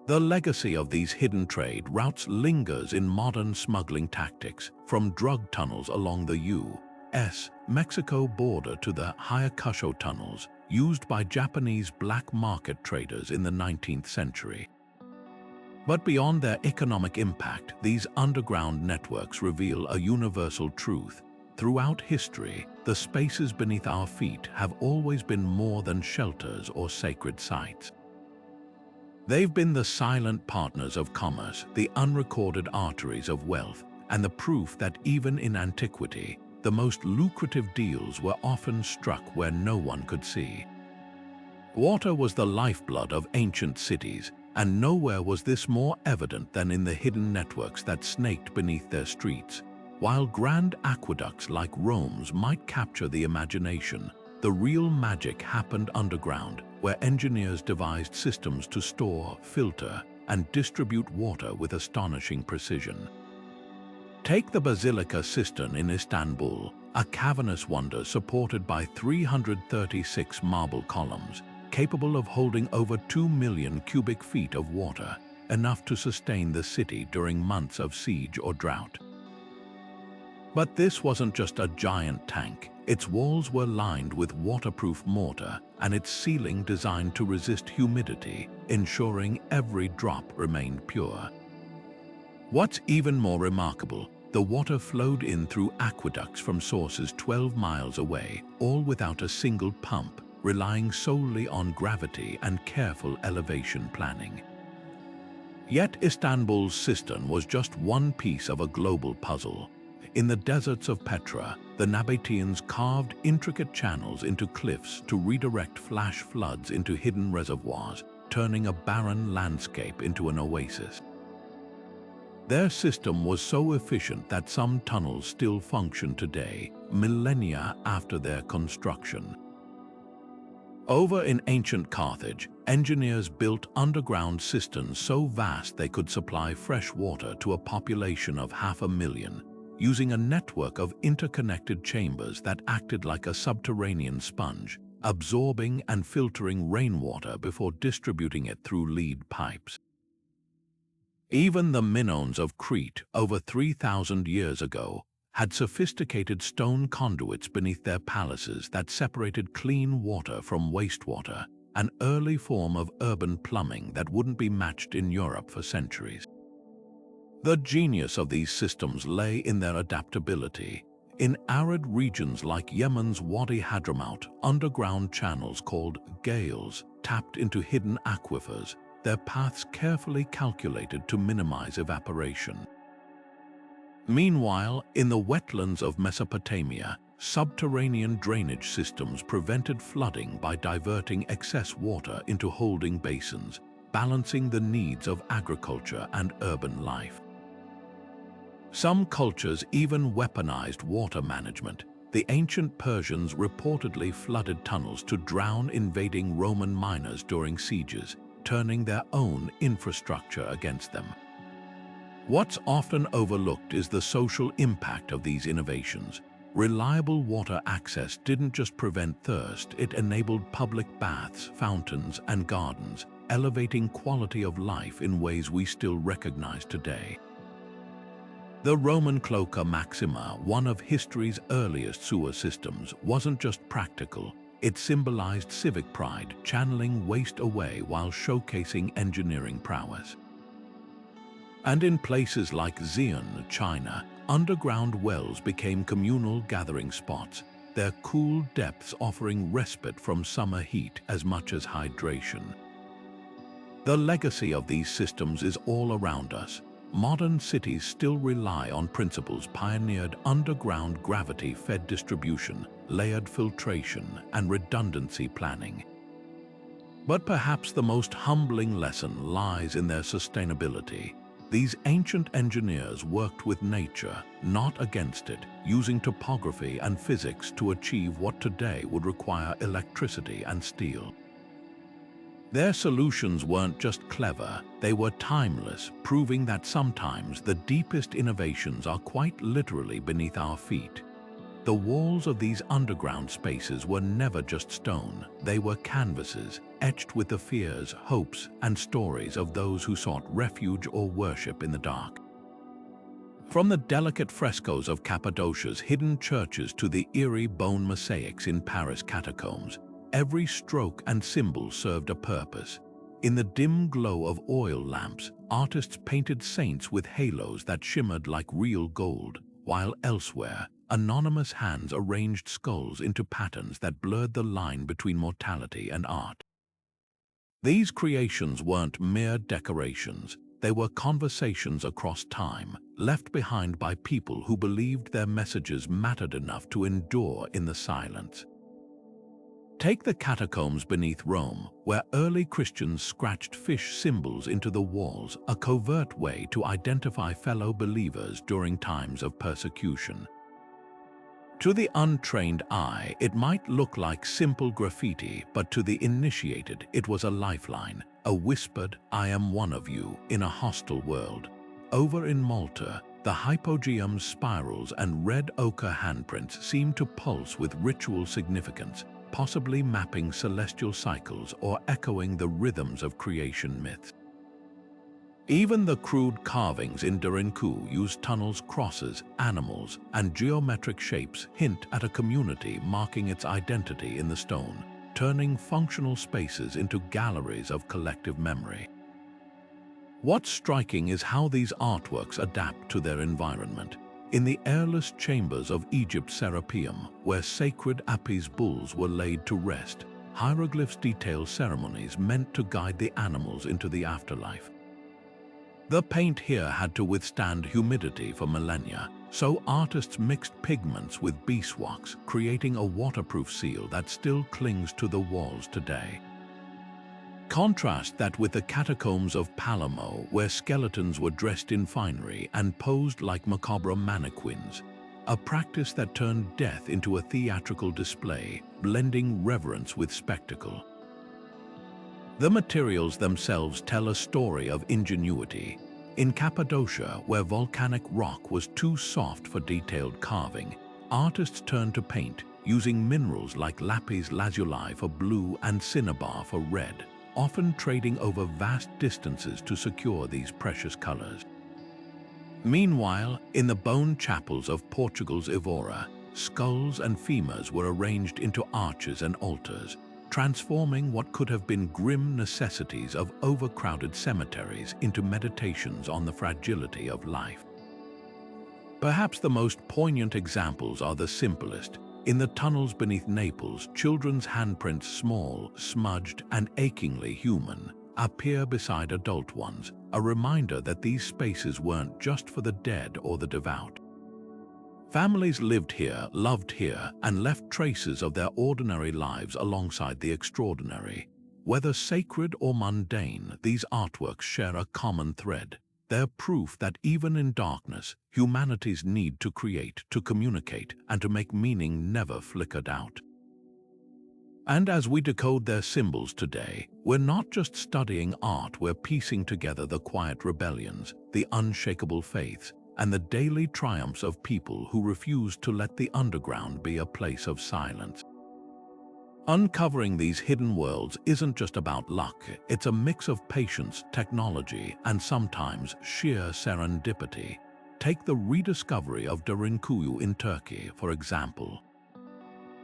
The legacy of these hidden trade routes lingers in modern smuggling tactics, from drug tunnels along the U.S. Mexico border to the Ayacucho tunnels, used by Japanese black market traders in the 19th century. But beyond their economic impact, these underground networks reveal a universal truth. Throughout history, the spaces beneath our feet have always been more than shelters or sacred sites. They've been the silent partners of commerce, the unrecorded arteries of wealth, and the proof that even in antiquity, the most lucrative deals were often struck where no one could see. Water was the lifeblood of ancient cities, and nowhere was this more evident than in the hidden networks that snaked beneath their streets. While grand aqueducts like Rome's might capture the imagination, the real magic happened underground, where engineers devised systems to store, filter, and distribute water with astonishing precision. Take the Basilica Cistern in Istanbul, a cavernous wonder supported by 336 marble columns, capable of holding over 2 million cubic feet of water, enough to sustain the city during months of siege or drought. But this wasn't just a giant tank. Its walls were lined with waterproof mortar and its ceiling designed to resist humidity, ensuring every drop remained pure. What's even more remarkable, the water flowed in through aqueducts from sources 12 miles away, all without a single pump, relying solely on gravity and careful elevation planning. Yet Istanbul's cistern was just one piece of a global puzzle. In the deserts of Petra, the Nabateans carved intricate channels into cliffs to redirect flash floods into hidden reservoirs, turning a barren landscape into an oasis. Their system was so efficient that some tunnels still function today, millennia after their construction. Over in ancient Carthage, engineers built underground cisterns so vast they could supply fresh water to a population of 500,000, using a network of interconnected chambers that acted like a subterranean sponge, absorbing and filtering rainwater before distributing it through lead pipes. Even the Minoans of Crete, over 3,000 years ago, had sophisticated stone conduits beneath their palaces that separated clean water from wastewater, an early form of urban plumbing that wouldn't be matched in Europe for centuries. The genius of these systems lay in their adaptability. In arid regions like Yemen's Wadi Hadramaut, underground channels called gales tapped into hidden aquifers, their paths carefully calculated to minimize evaporation. Meanwhile, in the wetlands of Mesopotamia, subterranean drainage systems prevented flooding by diverting excess water into holding basins, balancing the needs of agriculture and urban life. Some cultures even weaponized water management. The ancient Persians reportedly flooded tunnels to drown invading Roman miners during sieges, turning their own infrastructure against them. What's often overlooked is the social impact of these innovations. Reliable water access didn't just prevent thirst, it enabled public baths, fountains, and gardens, elevating quality of life in ways we still recognize today. The Roman Cloaca Maxima, one of history's earliest sewer systems, wasn't just practical. It symbolized civic pride, channeling waste away while showcasing engineering prowess. And in places like Xi'an, China, underground wells became communal gathering spots, their cool depths offering respite from summer heat as much as hydration. The legacy of these systems is all around us. Modern cities still rely on principles pioneered: underground gravity-fed distribution, layered filtration, and redundancy planning. But perhaps the most humbling lesson lies in their sustainability. These ancient engineers worked with nature, not against it, using topography and physics to achieve what today would require electricity and steel. Their solutions weren't just clever, they were timeless, proving that sometimes the deepest innovations are quite literally beneath our feet. The walls of these underground spaces were never just stone, they were canvases, etched with the fears, hopes, and stories of those who sought refuge or worship in the dark. From the delicate frescoes of Cappadocia's hidden churches to the eerie bone mosaics in Paris catacombs, every stroke and symbol served a purpose. In the dim glow of oil lamps, artists painted saints with halos that shimmered like real gold, while elsewhere, anonymous hands arranged skulls into patterns that blurred the line between mortality and art. These creations weren't mere decorations, they were conversations across time, left behind by people who believed their messages mattered enough to endure in the silence. Take the catacombs beneath Rome, where early Christians scratched fish symbols into the walls, a covert way to identify fellow believers during times of persecution. To the untrained eye, it might look like simple graffiti, but to the initiated, it was a lifeline, a whispered, "I am one of you," in a hostile world. Over in Malta, the hypogeum's spirals and red ochre handprints seemed to pulse with ritual significance, possibly mapping celestial cycles or echoing the rhythms of creation myths. Even the crude carvings in Derinkuyu use tunnels, crosses, animals, and geometric shapes hint at a community marking its identity in the stone, turning functional spaces into galleries of collective memory. What's striking is how these artworks adapt to their environment. In the airless chambers of Egypt's Serapeum, where sacred Apis bulls were laid to rest, hieroglyphs detail ceremonies meant to guide the animals into the afterlife. The paint here had to withstand humidity for millennia, so artists mixed pigments with beeswax, creating a waterproof seal that still clings to the walls today. Contrast that with the catacombs of Palermo, where skeletons were dressed in finery and posed like macabre mannequins, a practice that turned death into a theatrical display, blending reverence with spectacle. The materials themselves tell a story of ingenuity. In Cappadocia, where volcanic rock was too soft for detailed carving, artists turned to paint, using minerals like lapis lazuli for blue and cinnabar for red, often trading over vast distances to secure these precious colors. Meanwhile, in the bone chapels of Portugal's Evora, skulls and femurs were arranged into arches and altars, transforming what could have been grim necessities of overcrowded cemeteries into meditations on the fragility of life. Perhaps the most poignant examples are the simplest. In the tunnels beneath Naples, children's handprints, small, smudged, and achingly human, appear beside adult ones, a reminder that these spaces weren't just for the dead or the devout. Families lived here, loved here, and left traces of their ordinary lives alongside the extraordinary. Whether sacred or mundane, these artworks share a common thread. They're proof that even in darkness, humanity's need to create, to communicate, and to make meaning never flickered out. And as we decode their symbols today, we're not just studying art, we're piecing together the quiet rebellions, the unshakable faiths, and the daily triumphs of people who refused to let the underground be a place of silence. Uncovering these hidden worlds isn't just about luck, it's a mix of patience, technology, and sometimes sheer serendipity. Take the rediscovery of Derinkuyu in Turkey, for example.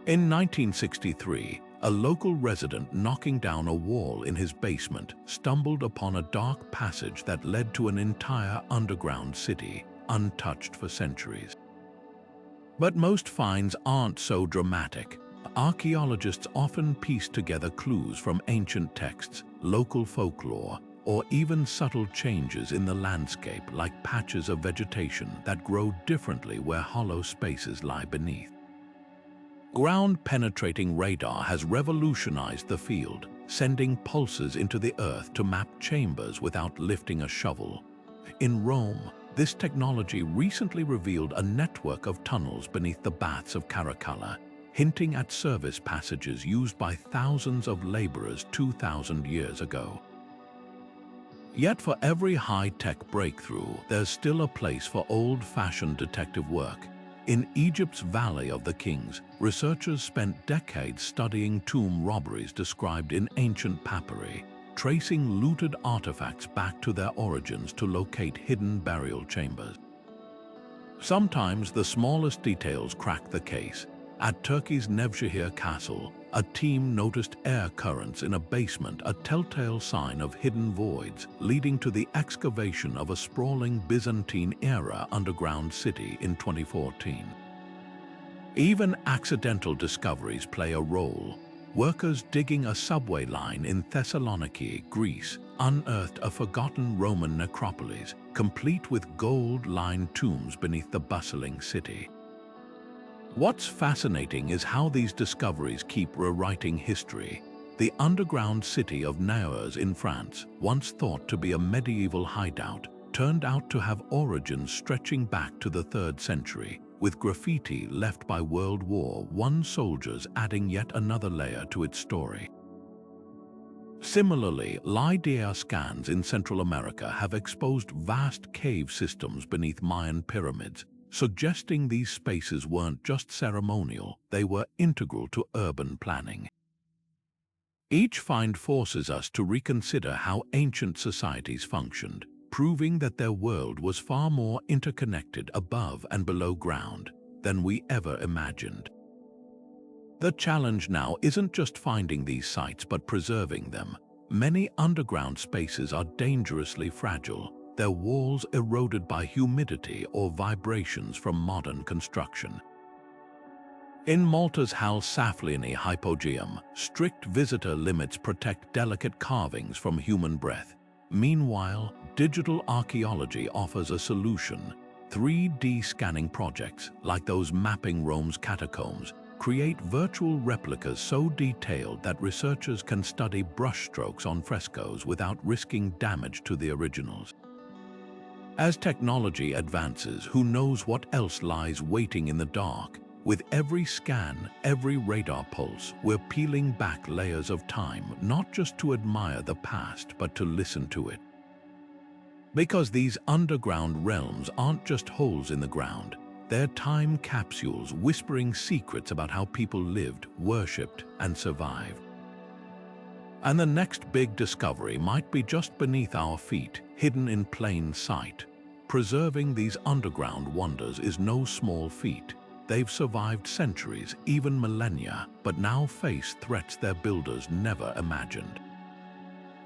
In 1963, a local resident knocking down a wall in his basement stumbled upon a dark passage that led to an entire underground city, untouched for centuries. But most finds aren't so dramatic. Archaeologists often piece together clues from ancient texts, local folklore, or even subtle changes in the landscape like patches of vegetation that grow differently where hollow spaces lie beneath. Ground-penetrating radar has revolutionized the field, sending pulses into the earth to map chambers without lifting a shovel. In Rome, this technology recently revealed a network of tunnels beneath the baths of Caracalla, hinting at service passages used by thousands of laborers 2,000 years ago. Yet for every high-tech breakthrough, there's still a place for old-fashioned detective work. In Egypt's Valley of the Kings, researchers spent decades studying tomb robberies described in ancient papyri, tracing looted artifacts back to their origins to locate hidden burial chambers. Sometimes the smallest details crack the case. At Turkey's Nevşehir Castle, a team noticed air currents in a basement, a telltale sign of hidden voids, leading to the excavation of a sprawling Byzantine-era underground city in 2014. Even accidental discoveries play a role. Workers digging a subway line in Thessaloniki, Greece, unearthed a forgotten Roman necropolis, complete with gold-lined tombs beneath the bustling city. What's fascinating is how these discoveries keep rewriting history. The underground city of Niort in France, once thought to be a medieval hideout, turned out to have origins stretching back to the 3rd century, with graffiti left by World War I soldiers adding yet another layer to its story. Similarly, LiDAR scans in Central America have exposed vast cave systems beneath Mayan pyramids, suggesting these spaces weren't just ceremonial, they were integral to urban planning. Each find forces us to reconsider how ancient societies functioned, proving that their world was far more interconnected above and below ground than we ever imagined. The challenge now isn't just finding these sites but preserving them. Many underground spaces are dangerously fragile, their walls eroded by humidity or vibrations from modern construction. In Malta's Hal Saflieni hypogeum, strict visitor limits protect delicate carvings from human breath. Meanwhile, digital archaeology offers a solution. 3D scanning projects, like those mapping Rome's catacombs, create virtual replicas so detailed that researchers can study brushstrokes on frescoes without risking damage to the originals. As technology advances, who knows what else lies waiting in the dark? With every scan, every radar pulse, we're peeling back layers of time, not just to admire the past, but to listen to it. Because these underground realms aren't just holes in the ground, they're time capsules whispering secrets about how people lived, worshipped, and survived. And the next big discovery might be just beneath our feet, hidden in plain sight. Preserving these underground wonders is no small feat. They've survived centuries, even millennia, but now face threats their builders never imagined.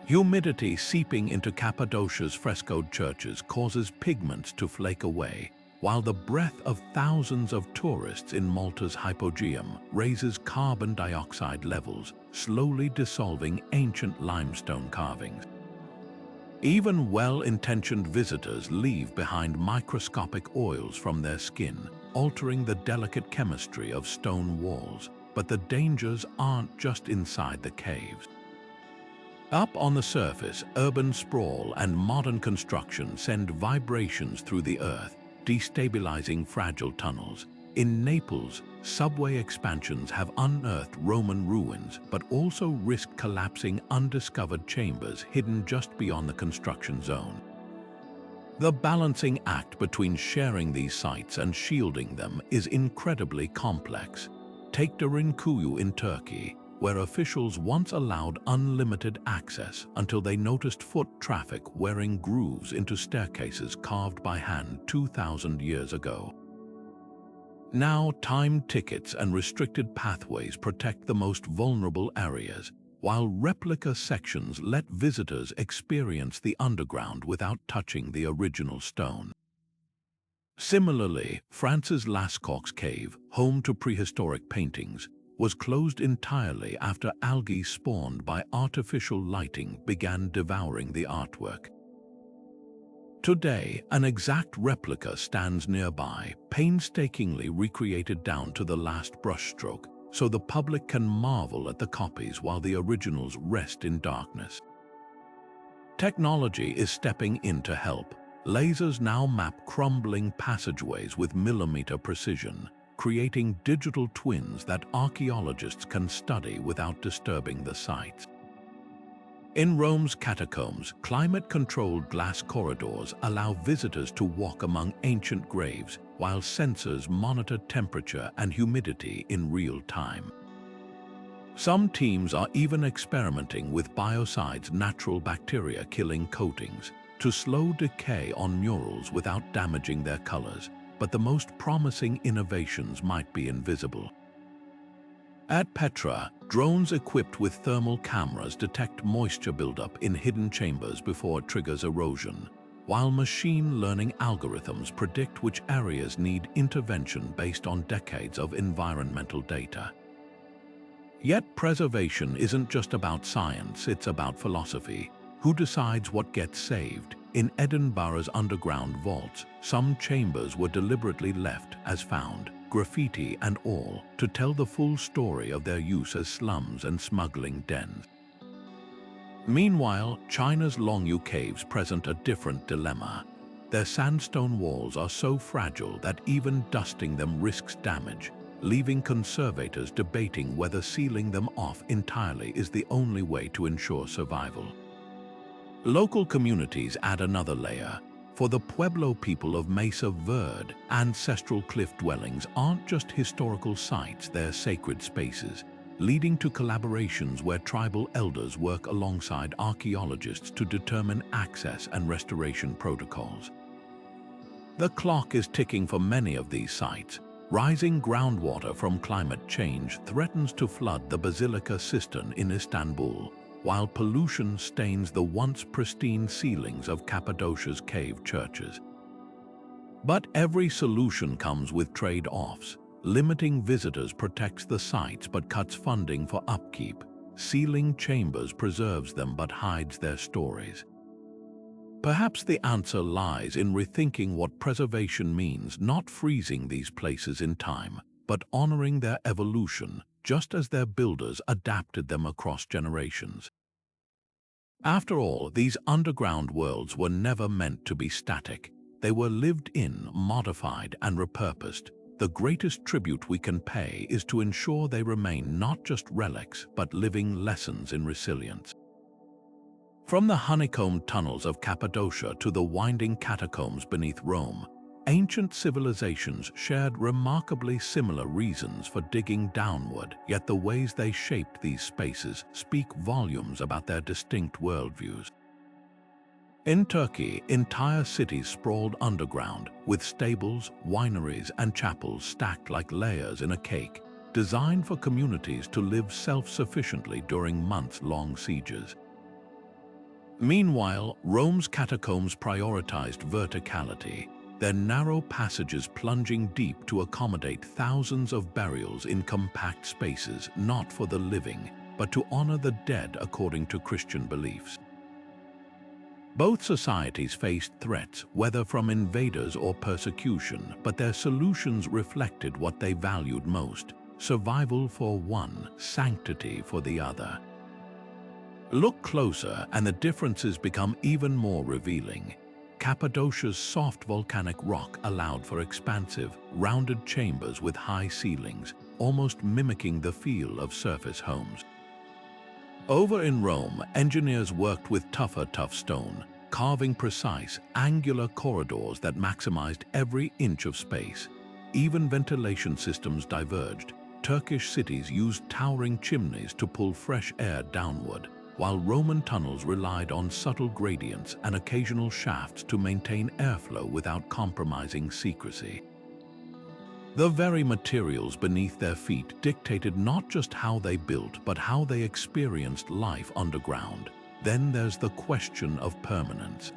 Humidity seeping into Cappadocia's frescoed churches causes pigments to flake away, while the breath of thousands of tourists in Malta's hypogeum raises carbon dioxide levels, slowly dissolving ancient limestone carvings. Even well-intentioned visitors leave behind microscopic oils from their skin, altering the delicate chemistry of stone walls. But the dangers aren't just inside the caves. Up on the surface, urban sprawl and modern construction send vibrations through the earth, destabilizing fragile tunnels. In Naples, subway expansions have unearthed Roman ruins, but also risked collapsing undiscovered chambers hidden just beyond the construction zone. The balancing act between sharing these sites and shielding them is incredibly complex. Take Derinkuyu in Turkey, where officials once allowed unlimited access until they noticed foot traffic wearing grooves into staircases carved by hand 2,000 years ago. Now, timed tickets and restricted pathways protect the most vulnerable areas, while replica sections let visitors experience the underground without touching the original stone. Similarly, France's Lascaux Cave, home to prehistoric paintings, was closed entirely after algae spawned by artificial lighting began devouring the artwork. Today, an exact replica stands nearby, painstakingly recreated down to the last brushstroke, so the public can marvel at the copies while the originals rest in darkness. Technology is stepping in to help. Lasers now map crumbling passageways with millimeter precision, creating digital twins that archaeologists can study without disturbing the sites. In Rome's catacombs, climate-controlled glass corridors allow visitors to walk among ancient graves, while sensors monitor temperature and humidity in real time. Some teams are even experimenting with biocides, natural bacteria-killing coatings, to slow decay on murals without damaging their colors, but the most promising innovations might be invisible. At Petra, drones equipped with thermal cameras detect moisture buildup in hidden chambers before it triggers erosion, while machine learning algorithms predict which areas need intervention based on decades of environmental data. Yet preservation isn't just about science, it's about philosophy. Who decides what gets saved? In Edinburgh's underground vaults, some chambers were deliberately left as found, graffiti and all, to tell the full story of their use as slums and smuggling dens. Meanwhile, China's Longyu caves present a different dilemma. Their sandstone walls are so fragile that even dusting them risks damage, leaving conservators debating whether sealing them off entirely is the only way to ensure survival. Local communities add another layer. For the Pueblo people of Mesa Verde, ancestral cliff dwellings aren't just historical sites, they're sacred spaces, leading to collaborations where tribal elders work alongside archaeologists to determine access and restoration protocols. The clock is ticking for many of these sites. Rising groundwater from climate change threatens to flood the Basilica cistern in Istanbul, while pollution stains the once pristine ceilings of Cappadocia's cave churches. But every solution comes with trade-offs. Limiting visitors protects the sites but cuts funding for upkeep. Sealing chambers preserves them but hides their stories. Perhaps the answer lies in rethinking what preservation means, not freezing these places in time, but honoring their evolution, just as their builders adapted them across generations. After all, these underground worlds were never meant to be static. They were lived in, modified, and repurposed. The greatest tribute we can pay is to ensure they remain not just relics, but living lessons in resilience. From the honeycombed tunnels of Cappadocia to the winding catacombs beneath Rome, ancient civilizations shared remarkably similar reasons for digging downward, yet the ways they shaped these spaces speak volumes about their distinct worldviews. In Turkey, entire cities sprawled underground, with stables, wineries, and chapels stacked like layers in a cake, designed for communities to live self-sufficiently during months-long sieges. Meanwhile, Rome's catacombs prioritized verticality, their narrow passages plunging deep to accommodate thousands of burials in compact spaces, not for the living, but to honor the dead according to Christian beliefs. Both societies faced threats, whether from invaders or persecution, but their solutions reflected what they valued most: survival for one, sanctity for the other. Look closer and the differences become even more revealing. Cappadocia's soft volcanic rock allowed for expansive, rounded chambers with high ceilings, almost mimicking the feel of surface homes. Over in Rome, engineers worked with tough stone, carving precise, angular corridors that maximized every inch of space. Even ventilation systems diverged. Turkish cities used towering chimneys to pull fresh air downward, while Roman tunnels relied on subtle gradients and occasional shafts to maintain airflow without compromising secrecy. The very materials beneath their feet dictated not just how they built, but how they experienced life underground. Then there's the question of permanence.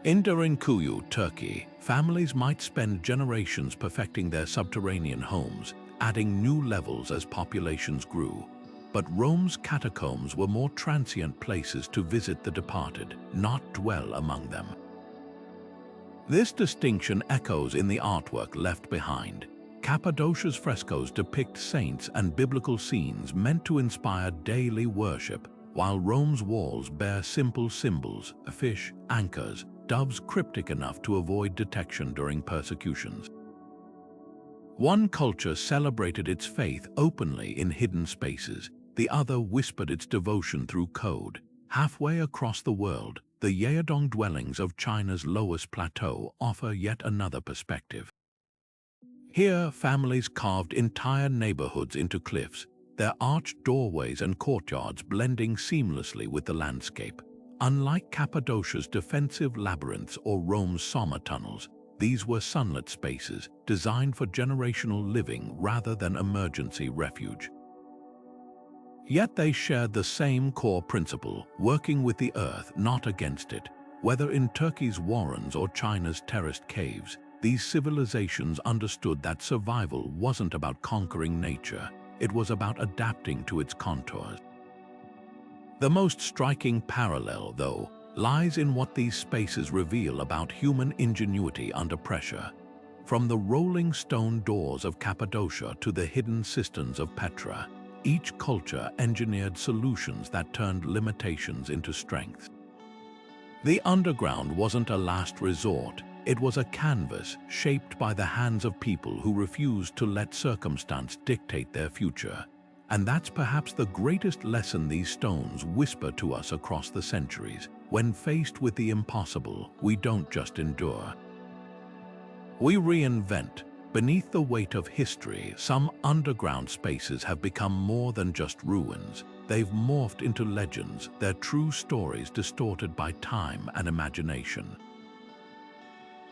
In Derinkuyu, Turkey, families might spend generations perfecting their subterranean homes, adding new levels as populations grew. But Rome's catacombs were more transient places to visit the departed, not dwell among them. This distinction echoes in the artwork left behind. Cappadocia's frescoes depict saints and biblical scenes meant to inspire daily worship, while Rome's walls bear simple symbols: a fish, anchors, doves, cryptic enough to avoid detection during persecutions. One culture celebrated its faith openly in hidden spaces, the other whispered its devotion through code. Halfway across the world, the Yeodong dwellings of China's lowest plateau offer yet another perspective. Here, families carved entire neighborhoods into cliffs, their arched doorways and courtyards blending seamlessly with the landscape. Unlike Cappadocia's defensive labyrinths or Rome's summer tunnels, these were sunlit spaces, designed for generational living rather than emergency refuge. Yet they shared the same core principle: working with the earth, not against it. Whether in Turkey's warrens or China's terraced caves, these civilizations understood that survival wasn't about conquering nature, it was about adapting to its contours. The most striking parallel, though, lies in what these spaces reveal about human ingenuity under pressure. From the rolling stone doors of Cappadocia to the hidden cisterns of Petra, each culture engineered solutions that turned limitations into strengths. The underground wasn't a last resort, it was a canvas shaped by the hands of people who refused to let circumstance dictate their future. And that's perhaps the greatest lesson these stones whisper to us across the centuries. When faced with the impossible, we don't just endure. We reinvent. Beneath the weight of history, some underground spaces have become more than just ruins. They've morphed into legends, their true stories distorted by time and imagination.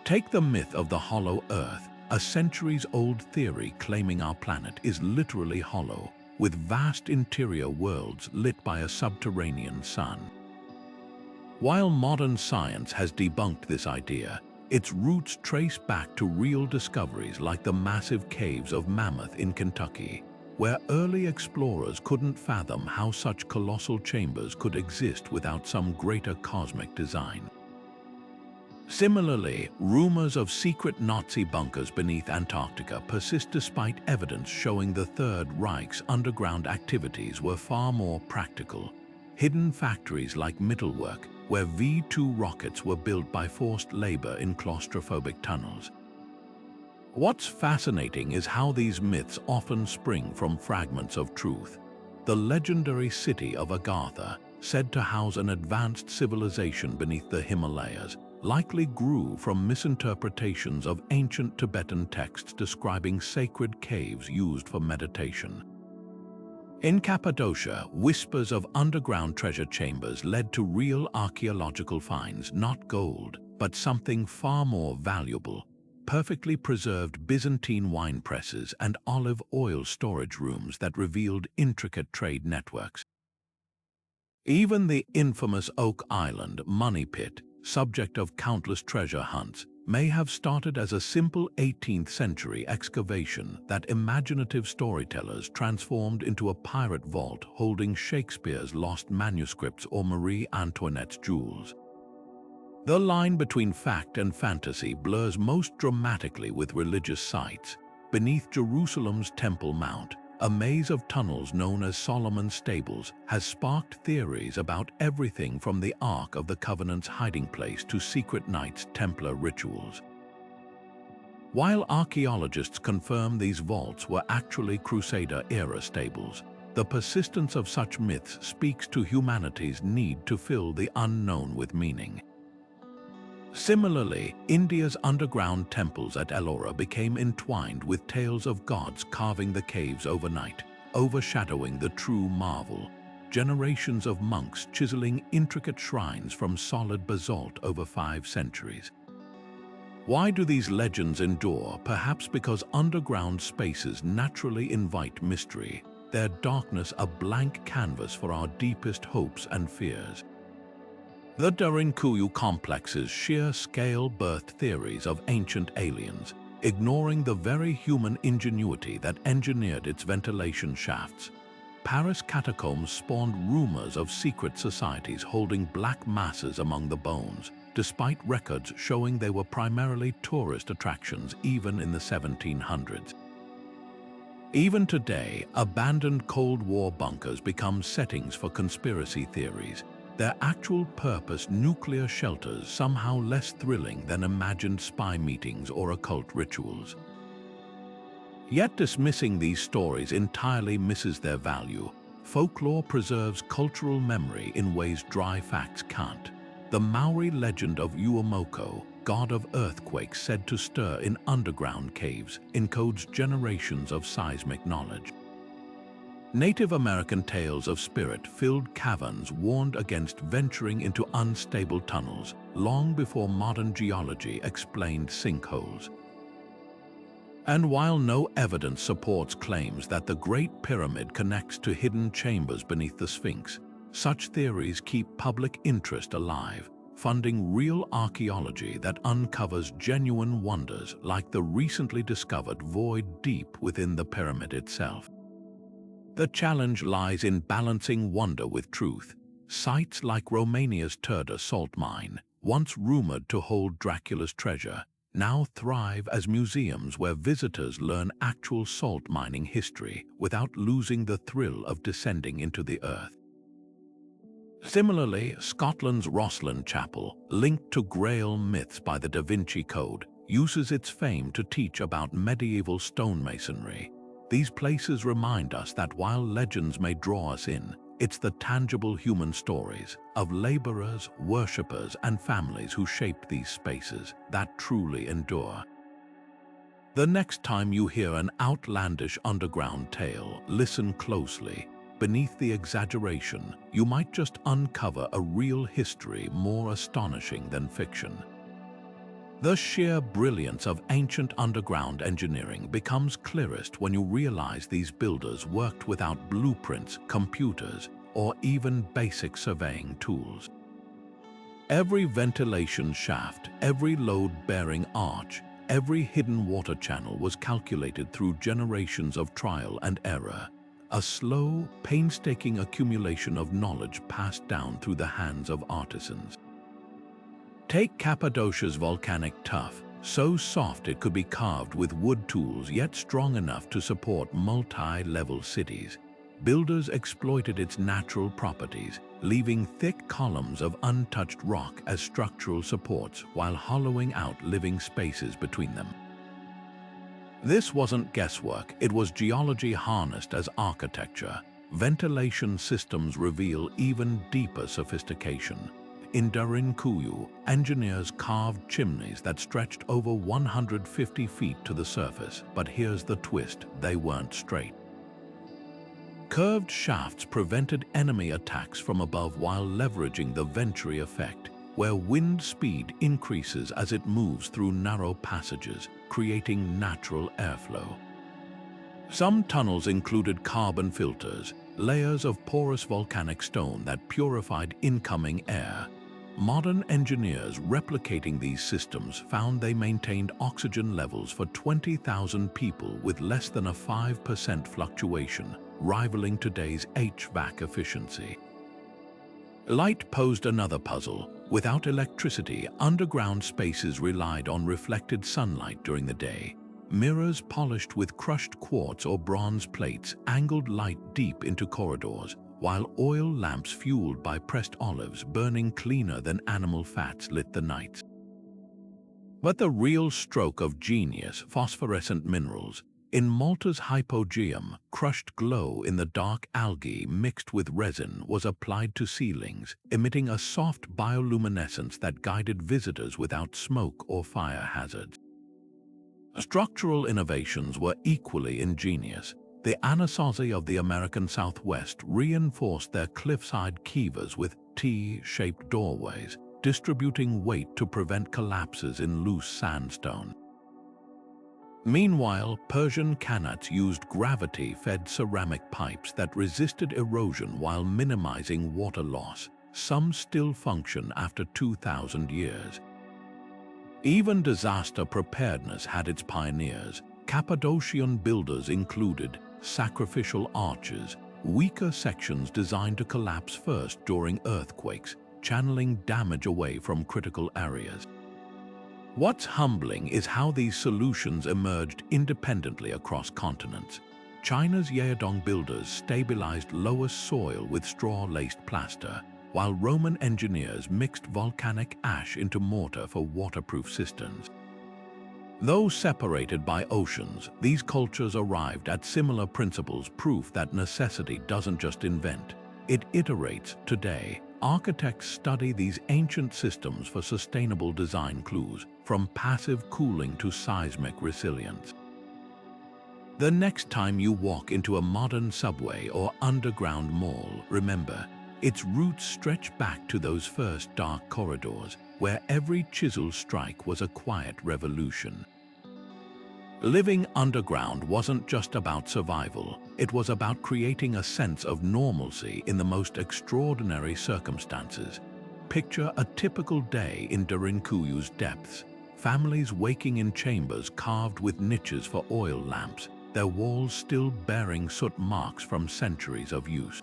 Take the myth of the hollow Earth, a centuries-old theory claiming our planet is literally hollow, with vast interior worlds lit by a subterranean sun. While modern science has debunked this idea, its roots trace back to real discoveries like the massive caves of Mammoth in Kentucky, where early explorers couldn't fathom how such colossal chambers could exist without some greater cosmic design. Similarly, rumors of secret Nazi bunkers beneath Antarctica persist despite evidence showing the Third Reich's underground activities were far more practical. Hidden factories like Mittelwerk, where V-2 rockets were built by forced labor in claustrophobic tunnels. What's fascinating is how these myths often spring from fragments of truth. The legendary city of Agartha, said to house an advanced civilization beneath the Himalayas, likely grew from misinterpretations of ancient Tibetan texts describing sacred caves used for meditation. In Cappadocia, whispers of underground treasure chambers led to real archaeological finds, not gold, but something far more valuable: perfectly preserved Byzantine wine presses and olive oil storage rooms that revealed intricate trade networks. Even the infamous Oak Island money pit, subject of countless treasure hunts, may have started as a simple 18th century excavation that imaginative storytellers transformed into a pirate vault holding Shakespeare's lost manuscripts or Marie Antoinette's jewels. The line between fact and fantasy blurs most dramatically with religious sites. Beneath Jerusalem's Temple Mount, a maze of tunnels known as Solomon's Stables has sparked theories about everything from the Ark of the Covenant's hiding place to secret Knights Templar rituals. While archaeologists confirm these vaults were actually Crusader-era stables, the persistence of such myths speaks to humanity's need to fill the unknown with meaning. Similarly, India's underground temples at Ellora became entwined with tales of gods carving the caves overnight, overshadowing the true marvel: generations of monks chiseling intricate shrines from solid basalt over 5 centuries. Why do these legends endure? Perhaps because underground spaces naturally invite mystery, their darkness a blank canvas for our deepest hopes and fears. The Derinkuyu complex's sheer scale birthed theories of ancient aliens, ignoring the very human ingenuity that engineered its ventilation shafts. Paris catacombs spawned rumors of secret societies holding black masses among the bones, despite records showing they were primarily tourist attractions even in the 1700s. Even today, abandoned Cold War bunkers become settings for conspiracy theories, their actual purpose nuclear shelters somehow less thrilling than imagined spy meetings or occult rituals. Yet dismissing these stories entirely misses their value. Folklore preserves cultural memory in ways dry facts can't. The Maori legend of Uamoko, god of earthquakes said to stir in underground caves, encodes generations of seismic knowledge. Native American tales of spirit-filled caverns warned against venturing into unstable tunnels long before modern geology explained sinkholes. And while no evidence supports claims that the Great Pyramid connects to hidden chambers beneath the Sphinx, such theories keep public interest alive, funding real archaeology that uncovers genuine wonders like the recently discovered void deep within the pyramid itself. The challenge lies in balancing wonder with truth. Sites like Romania's Turda salt mine, once rumored to hold Dracula's treasure, now thrive as museums where visitors learn actual salt mining history without losing the thrill of descending into the earth. Similarly, Scotland's Rosslyn Chapel, linked to Grail myths by the Da Vinci Code, uses its fame to teach about medieval stonemasonry. These places remind us that while legends may draw us in, it's the tangible human stories of laborers, worshippers, and families who shaped these spaces that truly endure. The next time you hear an outlandish underground tale, listen closely. Beneath the exaggeration, you might just uncover a real history more astonishing than fiction. The sheer brilliance of ancient underground engineering becomes clearest when you realize these builders worked without blueprints, computers, or even basic surveying tools. Every ventilation shaft, every load-bearing arch, every hidden water channel was calculated through generations of trial and error, a slow, painstaking accumulation of knowledge passed down through the hands of artisans. Take Cappadocia's volcanic tuff, so soft it could be carved with wood tools yet strong enough to support multi-level cities. Builders exploited its natural properties, leaving thick columns of untouched rock as structural supports while hollowing out living spaces between them. This wasn't guesswork, it was geology harnessed as architecture. Ventilation systems reveal even deeper sophistication. In Derinkuyu, engineers carved chimneys that stretched over 150 feet to the surface, but here's the twist, they weren't straight. Curved shafts prevented enemy attacks from above while leveraging the venturi effect, where wind speed increases as it moves through narrow passages, creating natural airflow. Some tunnels included carbon filters, layers of porous volcanic stone that purified incoming air. Modern engineers replicating these systems found they maintained oxygen levels for 20,000 people with less than a 5% fluctuation, rivaling today's HVAC efficiency. Light posed another puzzle. Without electricity, underground spaces relied on reflected sunlight during the day. Mirrors polished with crushed quartz or bronze plates angled light deep into corridors, while oil lamps fueled by pressed olives burning cleaner than animal fats lit the nights. But the real stroke of genius, phosphorescent minerals. In Malta's hypogeum, crushed glow in the dark algae mixed with resin was applied to ceilings, emitting a soft bioluminescence that guided visitors without smoke or fire hazards. Structural innovations were equally ingenious. The Anasazi of the American Southwest reinforced their cliffside kivas with T-shaped doorways, distributing weight to prevent collapses in loose sandstone. Meanwhile, Persian qanats used gravity-fed ceramic pipes that resisted erosion while minimizing water loss. Some still function after 2,000 years. Even disaster preparedness had its pioneers. Cappadocian builders included sacrificial arches, weaker sections designed to collapse first during earthquakes, channeling damage away from critical areas. What's humbling is how these solutions emerged independently across continents. China's Yedong builders stabilized lower soil with straw-laced plaster, while Roman engineers mixed volcanic ash into mortar for waterproof cisterns. Though separated by oceans, these cultures arrived at similar principles, proof that necessity doesn't just invent, it iterates. Today, architects study these ancient systems for sustainable design clues, from passive cooling to seismic resilience. The next time you walk into a modern subway or underground mall, remember, its roots stretch back to those first dark corridors, where every chisel strike was a quiet revolution. Living underground wasn't just about survival, it was about creating a sense of normalcy in the most extraordinary circumstances. Picture a typical day in Derinkuyu's depths. Families waking in chambers carved with niches for oil lamps, their walls still bearing soot marks from centuries of use.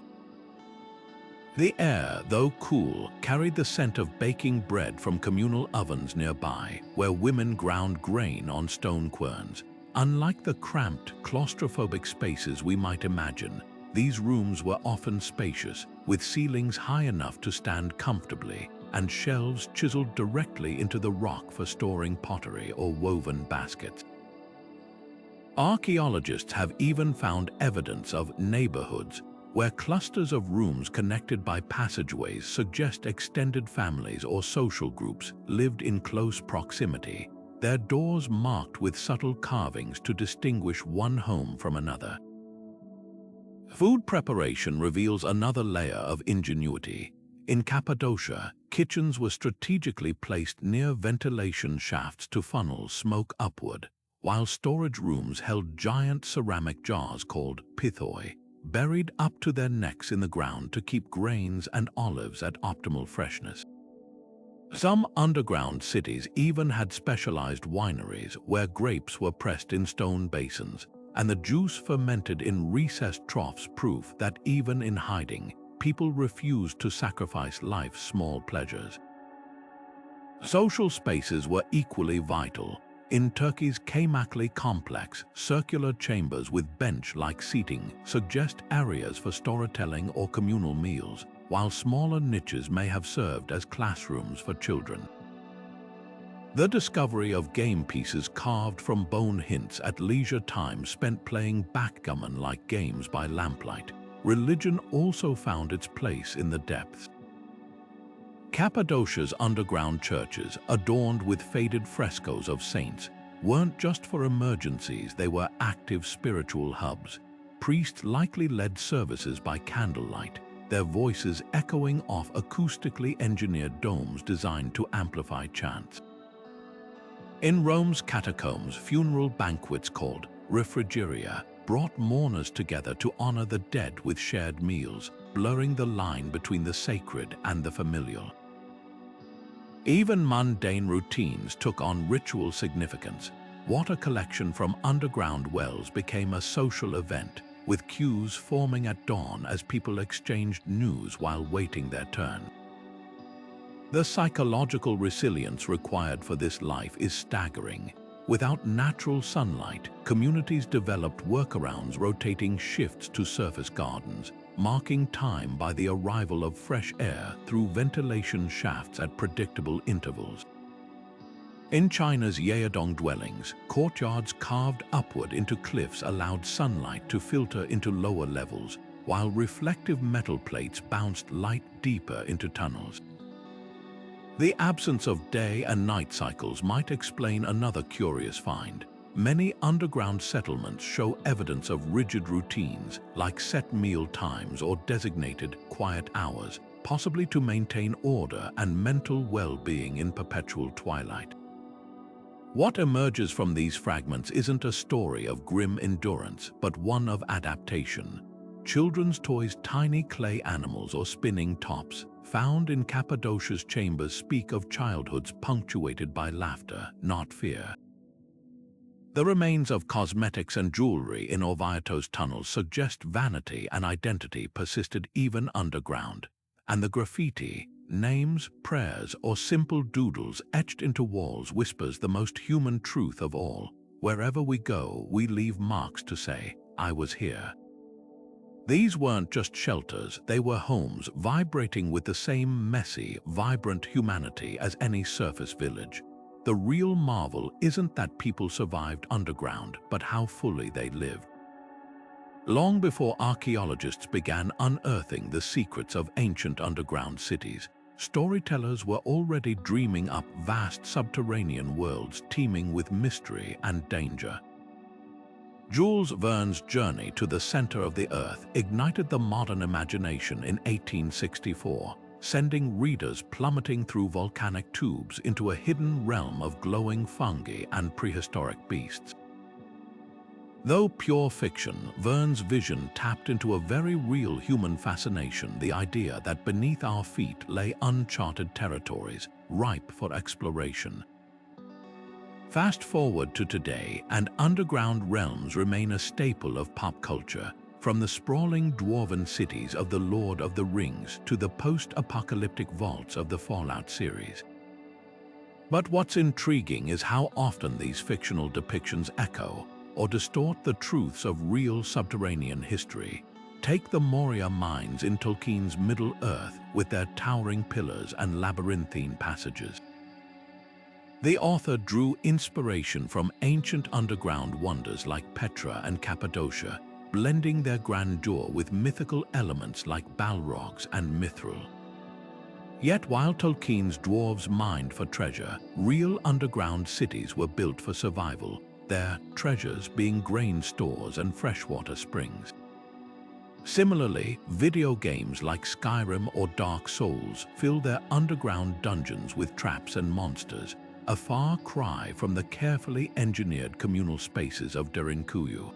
The air, though cool, carried the scent of baking bread from communal ovens nearby, where women ground grain on stone querns. Unlike the cramped, claustrophobic spaces we might imagine, these rooms were often spacious, with ceilings high enough to stand comfortably, and shelves chiseled directly into the rock for storing pottery or woven baskets. Archaeologists have even found evidence of neighborhoods, where clusters of rooms connected by passageways suggest extended families or social groups lived in close proximity, their doors marked with subtle carvings to distinguish one home from another. Food preparation reveals another layer of ingenuity. In Cappadocia, kitchens were strategically placed near ventilation shafts to funnel smoke upward, while storage rooms held giant ceramic jars called pithoi, buried up to their necks in the ground to keep grains and olives at optimal freshness. Some underground cities even had specialized wineries where grapes were pressed in stone basins, and the juice fermented in recessed troughs, proof that even in hiding, people refused to sacrifice life's small pleasures. Social spaces were equally vital. In Turkey's Kaymakli complex, circular chambers with bench-like seating suggest areas for storytelling or communal meals, while smaller niches may have served as classrooms for children. The discovery of game pieces carved from bone hints at leisure time spent playing backgammon-like games by lamplight, religion also found its place in the depths. Cappadocia's underground churches, adorned with faded frescoes of saints, weren't just for emergencies, they were active spiritual hubs. Priests likely led services by candlelight, their voices echoing off acoustically engineered domes designed to amplify chants. In Rome's catacombs, funeral banquets called refrigeria brought mourners together to honor the dead with shared meals, blurring the line between the sacred and the familial. Even mundane routines took on ritual significance. Water collection from underground wells became a social event, with queues forming at dawn as people exchanged news while waiting their turn. The psychological resilience required for this life is staggering. Without natural sunlight, communities developed workarounds, rotating shifts to surface gardens, marking time by the arrival of fresh air through ventilation shafts at predictable intervals. In China's Yeyadong dwellings, courtyards carved upward into cliffs allowed sunlight to filter into lower levels, while reflective metal plates bounced light deeper into tunnels. The absence of day and night cycles might explain another curious find. Many underground settlements show evidence of rigid routines, like set meal times or designated quiet hours, possibly to maintain order and mental well-being in perpetual twilight. What emerges from these fragments isn't a story of grim endurance, but one of adaptation. Children's toys, tiny clay animals or spinning tops, found in Cappadocia's chambers speak of childhoods punctuated by laughter, not fear. The remains of cosmetics and jewelry in Orvieto's tunnels suggest vanity and identity persisted even underground, and the graffiti, names, prayers, or simple doodles etched into walls whispers the most human truth of all. Wherever we go, we leave marks to say, "I was here." These weren't just shelters, they were homes vibrating with the same messy, vibrant humanity as any surface village. The real marvel isn't that people survived underground, but how fully they lived. Long before archaeologists began unearthing the secrets of ancient underground cities, storytellers were already dreaming up vast subterranean worlds teeming with mystery and danger. Jules Verne's journey to the center of the Earth ignited the modern imagination in 1864. Sending readers plummeting through volcanic tubes into a hidden realm of glowing fungi and prehistoric beasts. Though pure fiction, Verne's vision tapped into a very real human fascination, the idea that beneath our feet lay uncharted territories, ripe for exploration. Fast forward to today, and underground realms remain a staple of pop culture. From the sprawling dwarven cities of The Lord of the Rings to the post-apocalyptic vaults of the Fallout series. But what's intriguing is how often these fictional depictions echo or distort the truths of real subterranean history. Take the Moria mines in Tolkien's Middle-earth with their towering pillars and labyrinthine passages. The author drew inspiration from ancient underground wonders like Petra and Cappadocia, blending their grandeur with mythical elements like Balrogs and Mithril. Yet while Tolkien's dwarves mined for treasure, real underground cities were built for survival, their treasures being grain stores and freshwater springs. Similarly, video games like Skyrim or Dark Souls fill their underground dungeons with traps and monsters, a far cry from the carefully engineered communal spaces of Derinkuyu.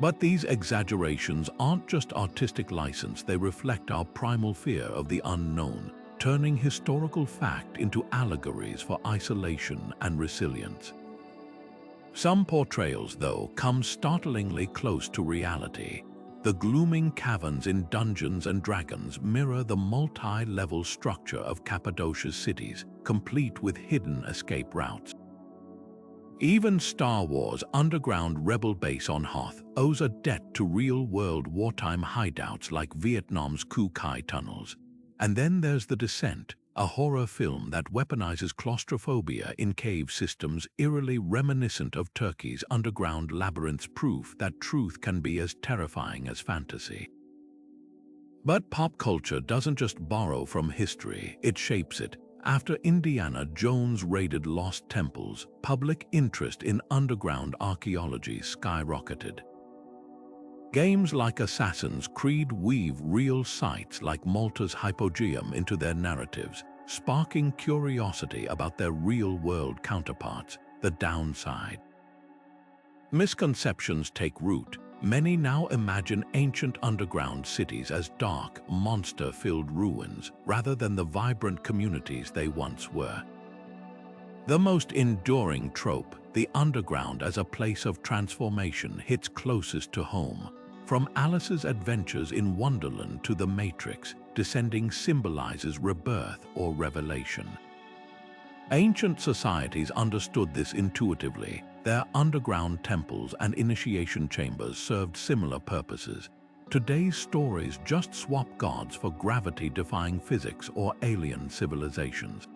But these exaggerations aren't just artistic license, they reflect our primal fear of the unknown, turning historical fact into allegories for isolation and resilience. Some portrayals, though, come startlingly close to reality. The glooming caverns in Dungeons and Dragons mirror the multi-level structure of Cappadocia's cities, complete with hidden escape routes. Even Star Wars' underground rebel base on Hoth owes a debt to real-world wartime hideouts like Vietnam's Ku Kai tunnels. And then there's The Descent, a horror film that weaponizes claustrophobia in cave systems eerily reminiscent of Turkey's underground labyrinths, proof that truth can be as terrifying as fantasy. But pop culture doesn't just borrow from history, it shapes it. After Indiana Jones raided lost temples, public interest in underground archaeology skyrocketed. Games like Assassin's Creed weave real sites like Malta's Hypogeum into their narratives, sparking curiosity about their real-world counterparts. The downside. Misconceptions take root. Many now imagine ancient underground cities as dark, monster-filled ruins, rather than the vibrant communities they once were. The most enduring trope, the underground as a place of transformation, hits closest to home. From Alice's adventures in Wonderland to The Matrix, descending symbolizes rebirth or revelation. Ancient societies understood this intuitively. Their underground temples and initiation chambers served similar purposes. Today's stories just swap gods for gravity-defying physics or alien civilizations.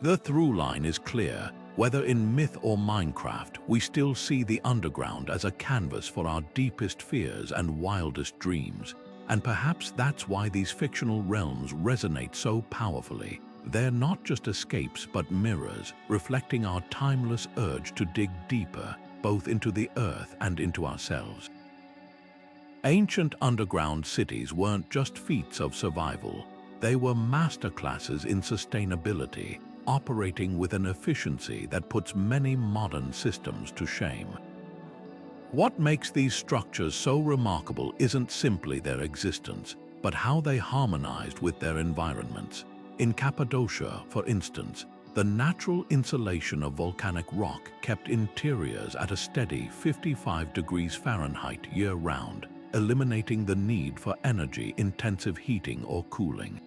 The through line is clear. Whether in myth or Minecraft, we still see the underground as a canvas for our deepest fears and wildest dreams. And perhaps that's why these fictional realms resonate so powerfully. They're not just escapes but mirrors, reflecting our timeless urge to dig deeper, both into the earth and into ourselves. Ancient underground cities weren't just feats of survival. They were masterclasses in sustainability, operating with an efficiency that puts many modern systems to shame. What makes these structures so remarkable isn't simply their existence, but how they harmonized with their environments. In Cappadocia, for instance, the natural insulation of volcanic rock kept interiors at a steady 55 degrees Fahrenheit year-round, eliminating the need for energy-intensive heating or cooling.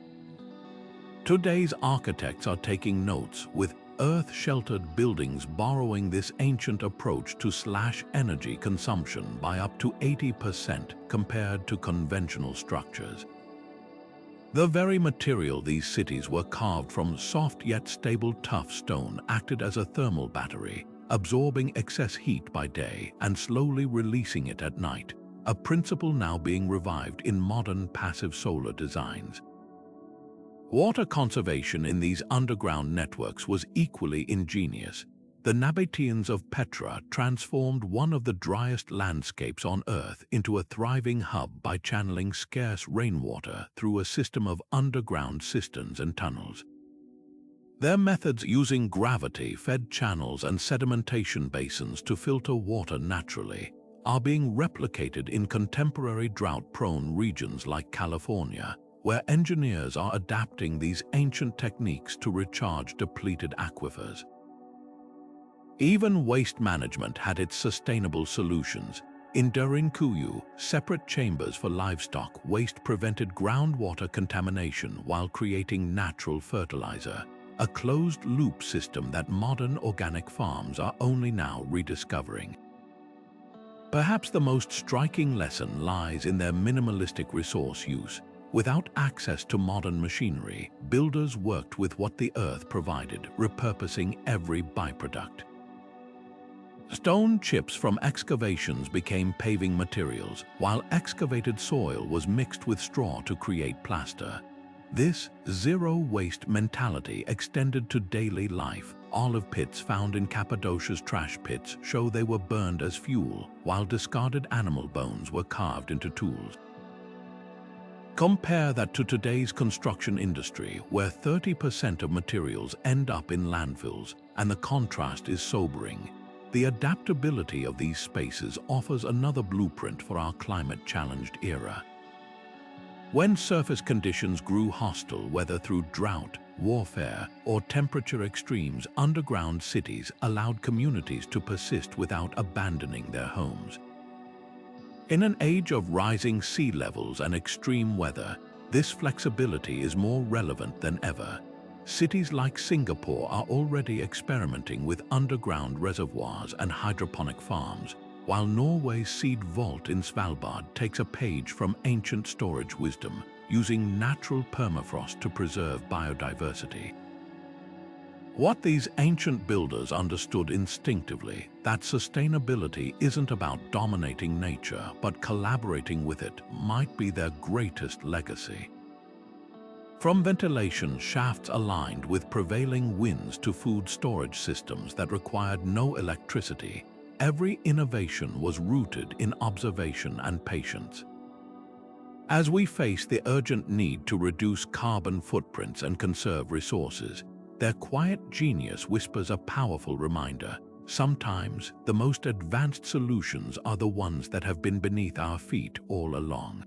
Today's architects are taking notes, with earth-sheltered buildings borrowing this ancient approach to slash energy consumption by up to 80% compared to conventional structures. The very material these cities were carved from, soft yet stable tough stone, acted as a thermal battery, absorbing excess heat by day and slowly releasing it at night, a principle now being revived in modern passive solar designs. Water conservation in these underground networks was equally ingenious. The Nabateans of Petra transformed one of the driest landscapes on Earth into a thriving hub by channeling scarce rainwater through a system of underground cisterns and tunnels. Their methods, using gravity-fed channels and sedimentation basins to filter water naturally, are being replicated in contemporary drought-prone regions like California, where engineers are adapting these ancient techniques to recharge depleted aquifers. Even waste management had its sustainable solutions. In Derinkuyu, separate chambers for livestock waste prevented groundwater contamination while creating natural fertilizer, a closed-loop system that modern organic farms are only now rediscovering. Perhaps the most striking lesson lies in their minimalistic resource use. Without access to modern machinery, builders worked with what the earth provided, repurposing every byproduct. Stone chips from excavations became paving materials, while excavated soil was mixed with straw to create plaster. This zero-waste mentality extended to daily life. Olive pits found in Cappadocia's trash pits show they were burned as fuel, while discarded animal bones were carved into tools. Compare that to today's construction industry, where 30% of materials end up in landfills, and the contrast is sobering. The adaptability of these spaces offers another blueprint for our climate-challenged era. When surface conditions grew hostile, whether through drought, warfare, or temperature extremes, underground cities allowed communities to persist without abandoning their homes. In an age of rising sea levels and extreme weather, this flexibility is more relevant than ever. Cities like Singapore are already experimenting with underground reservoirs and hydroponic farms, while Norway's seed vault in Svalbard takes a page from ancient storage wisdom, using natural permafrost to preserve biodiversity. What these ancient builders understood instinctively, that sustainability isn't about dominating nature but collaborating with it, might be their greatest legacy. From ventilation shafts aligned with prevailing winds to food storage systems that required no electricity, every innovation was rooted in observation and patience. As we face the urgent need to reduce carbon footprints and conserve resources, their quiet genius whispers a powerful reminder. Sometimes, the most advanced solutions are the ones that have been beneath our feet all along.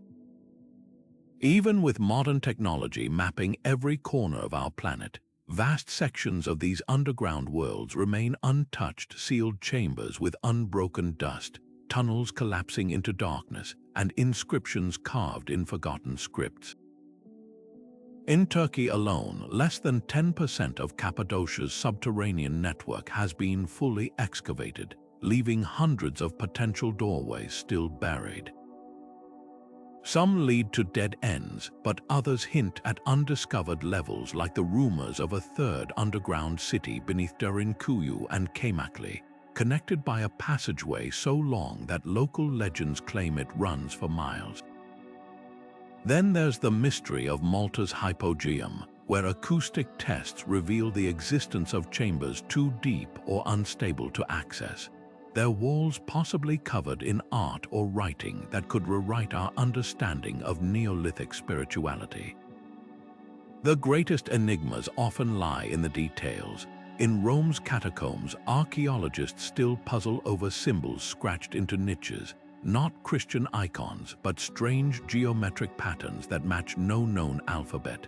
Even with modern technology mapping every corner of our planet, vast sections of these underground worlds remain untouched, sealed chambers with unbroken dust, tunnels collapsing into darkness, and inscriptions carved in forgotten scripts. In Turkey alone, less than 10% of Cappadocia's subterranean network has been fully excavated, leaving hundreds of potential doorways still buried. Some lead to dead ends, but others hint at undiscovered levels, like the rumors of a third underground city beneath Derinkuyu and Kamakli, connected by a passageway so long that local legends claim it runs for miles. Then there's the mystery of Malta's hypogeum, where acoustic tests reveal the existence of chambers too deep or unstable to access, their walls possibly covered in art or writing that could rewrite our understanding of Neolithic spirituality. The greatest enigmas often lie in the details. In Rome's catacombs, archaeologists still puzzle over symbols scratched into niches, not Christian icons, but strange geometric patterns that match no known alphabet.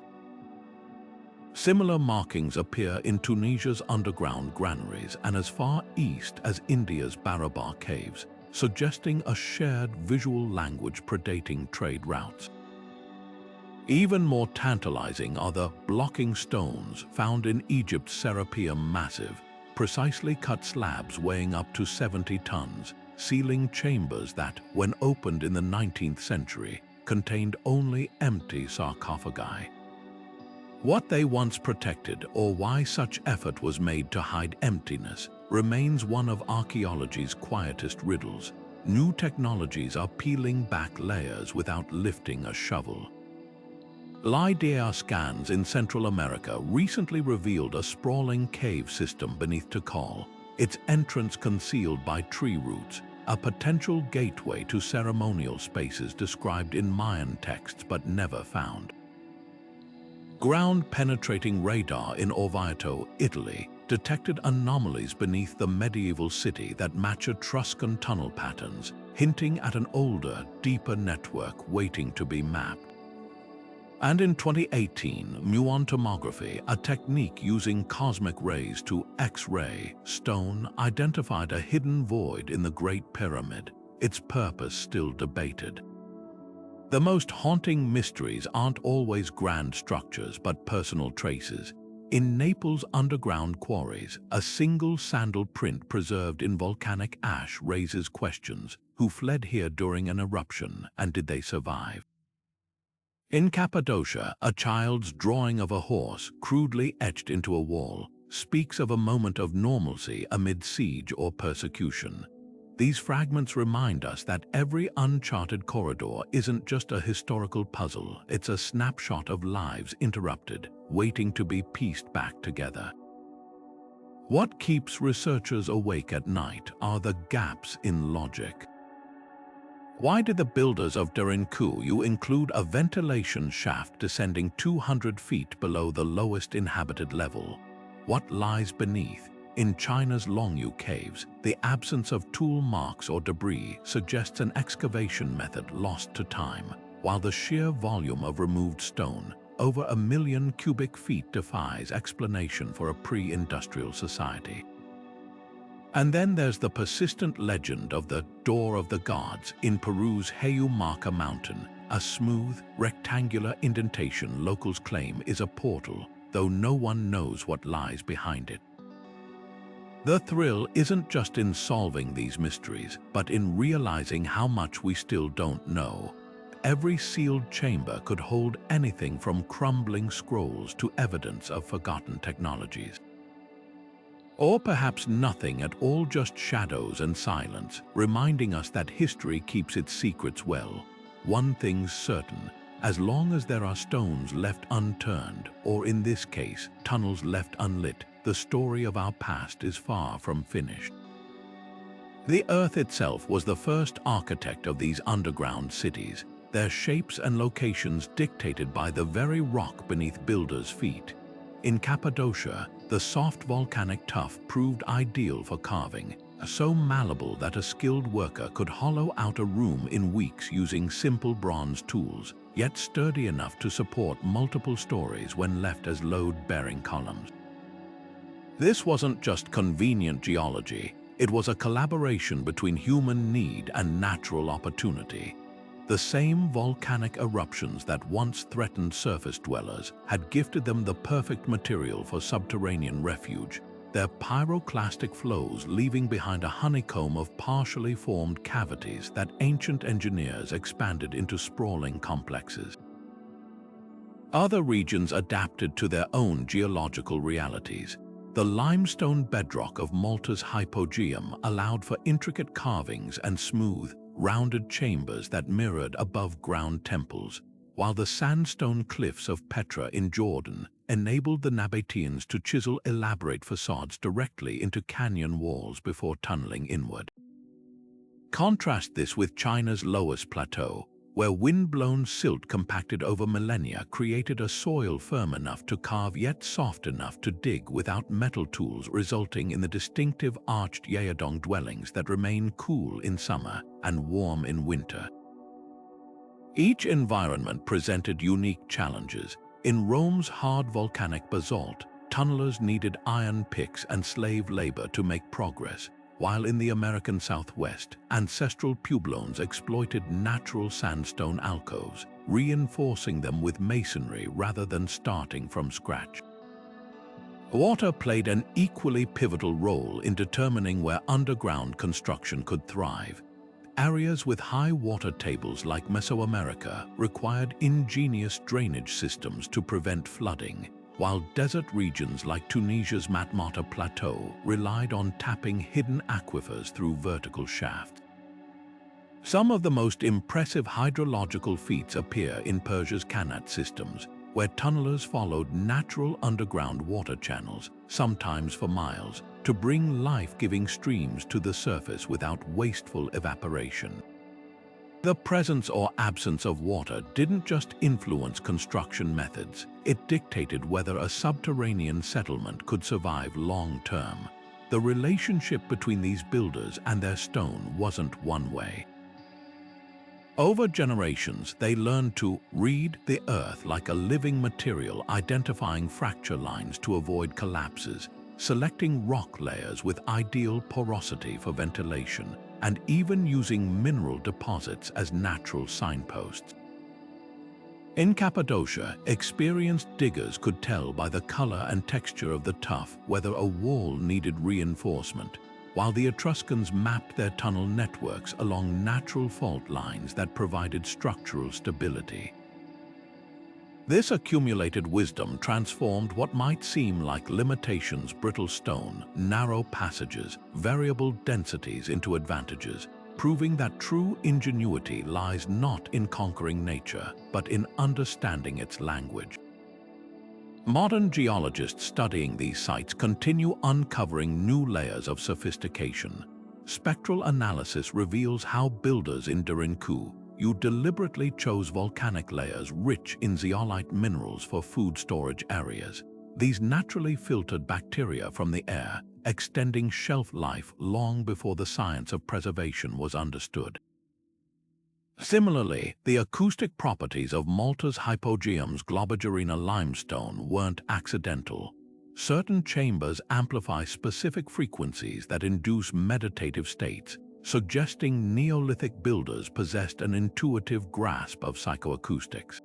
Similar markings appear in Tunisia's underground granaries and as far east as India's Barabar caves, suggesting a shared visual language predating trade routes. Even more tantalizing are the blocking stones found in Egypt's Serapeum Massif, precisely cut slabs weighing up to 70 tons, sealing chambers that, when opened in the 19th century, contained only empty sarcophagi. What they once protected, or why such effort was made to hide emptiness, remains one of archaeology's quietest riddles. New technologies are peeling back layers without lifting a shovel. LiDAR scans in Central America recently revealed a sprawling cave system beneath Tikal, its entrance concealed by tree roots, a potential gateway to ceremonial spaces described in Mayan texts but never found. Ground-penetrating radar in Orvieto, Italy, detected anomalies beneath the medieval city that match Etruscan tunnel patterns, hinting at an older, deeper network waiting to be mapped. And in 2018, muon tomography, a technique using cosmic rays to X-ray stone, identified a hidden void in the Great Pyramid, its purpose still debated. The most haunting mysteries aren't always grand structures but personal traces. In Naples' underground quarries, a single sandal print preserved in volcanic ash raises questions. Who fled here during an eruption, and did they survive? In Cappadocia, a child's drawing of a horse, crudely etched into a wall, speaks of a moment of normalcy amid siege or persecution. These fragments remind us that every uncharted corridor isn't just a historical puzzle, it's a snapshot of lives interrupted, waiting to be pieced back together. What keeps researchers awake at night are the gaps in logic. Why did the builders of Derinkuyu include a ventilation shaft descending 200 feet below the lowest inhabited level? What lies beneath? In China's Longyu caves, the absence of tool marks or debris suggests an excavation method lost to time, while the sheer volume of removed stone, over 1 million cubic feet, defies explanation for a pre-industrial society. And then there's the persistent legend of the Door of the Gods in Peru's Hayumaka Mountain, a smooth, rectangular indentation locals claim is a portal, though no one knows what lies behind it. The thrill isn't just in solving these mysteries, but in realizing how much we still don't know. Every sealed chamber could hold anything from crumbling scrolls to evidence of forgotten technologies. Or perhaps nothing at all, just shadows and silence, reminding us that history keeps its secrets well. One thing's certain, as long as there are stones left unturned, or in this case, tunnels left unlit, the story of our past is far from finished. The Earth itself was the first architect of these underground cities, their shapes and locations dictated by the very rock beneath builders' feet. In Cappadocia, the soft volcanic tuff proved ideal for carving, so malleable that a skilled worker could hollow out a room in weeks using simple bronze tools, yet sturdy enough to support multiple stories when left as load-bearing columns. This wasn't just convenient geology, it was a collaboration between human need and natural opportunity. The same volcanic eruptions that once threatened surface dwellers had gifted them the perfect material for subterranean refuge, their pyroclastic flows leaving behind a honeycomb of partially formed cavities that ancient engineers expanded into sprawling complexes. Other regions adapted to their own geological realities. The limestone bedrock of Malta's hypogeum allowed for intricate carvings and smooth, rounded chambers that mirrored above-ground temples, while the sandstone cliffs of Petra in Jordan enabled the Nabateans to chisel elaborate facades directly into canyon walls before tunneling inward. Contrast this with China's lowest plateau, where wind-blown silt compacted over millennia created a soil firm enough to carve yet soft enough to dig without metal tools, resulting in the distinctive arched Yeodong dwellings that remain cool in summer and warm in winter. Each environment presented unique challenges. In Rome's hard volcanic basalt, tunnelers needed iron picks and slave labor to make progress, while in the American Southwest, ancestral pueblones exploited natural sandstone alcoves, reinforcing them with masonry rather than starting from scratch. Water played an equally pivotal role in determining where underground construction could thrive. Areas with high water tables like Mesoamerica required ingenious drainage systems to prevent flooding, while desert regions like Tunisia's Matmata Plateau relied on tapping hidden aquifers through vertical shafts. Some of the most impressive hydrological feats appear in Persia's Qanat systems, where tunnelers followed natural underground water channels, sometimes for miles, to bring life-giving streams to the surface without wasteful evaporation. The presence or absence of water didn't just influence construction methods, it dictated whether a subterranean settlement could survive long-term. The relationship between these builders and their stone wasn't one way. Over generations, they learned to read the earth like a living material, identifying fracture lines to avoid collapses, selecting rock layers with ideal porosity for ventilation, and even using mineral deposits as natural signposts. In Cappadocia, experienced diggers could tell by the color and texture of the tuff whether a wall needed reinforcement, while the Etruscans mapped their tunnel networks along natural fault lines that provided structural stability. This accumulated wisdom transformed what might seem like limitations: brittle stone, narrow passages, variable densities into advantages, proving that true ingenuity lies not in conquering nature, but in understanding its language. Modern geologists studying these sites continue uncovering new layers of sophistication. Spectral analysis reveals how builders in Derinkuyu deliberately chose volcanic layers rich in zeolite minerals for food storage areas. These naturally filtered bacteria from the air, extending shelf life long before the science of preservation was understood. Similarly, the acoustic properties of Malta's hypogeum's Globigerina limestone weren't accidental. Certain chambers amplify specific frequencies that induce meditative states, suggesting Neolithic builders possessed an intuitive grasp of psychoacoustics.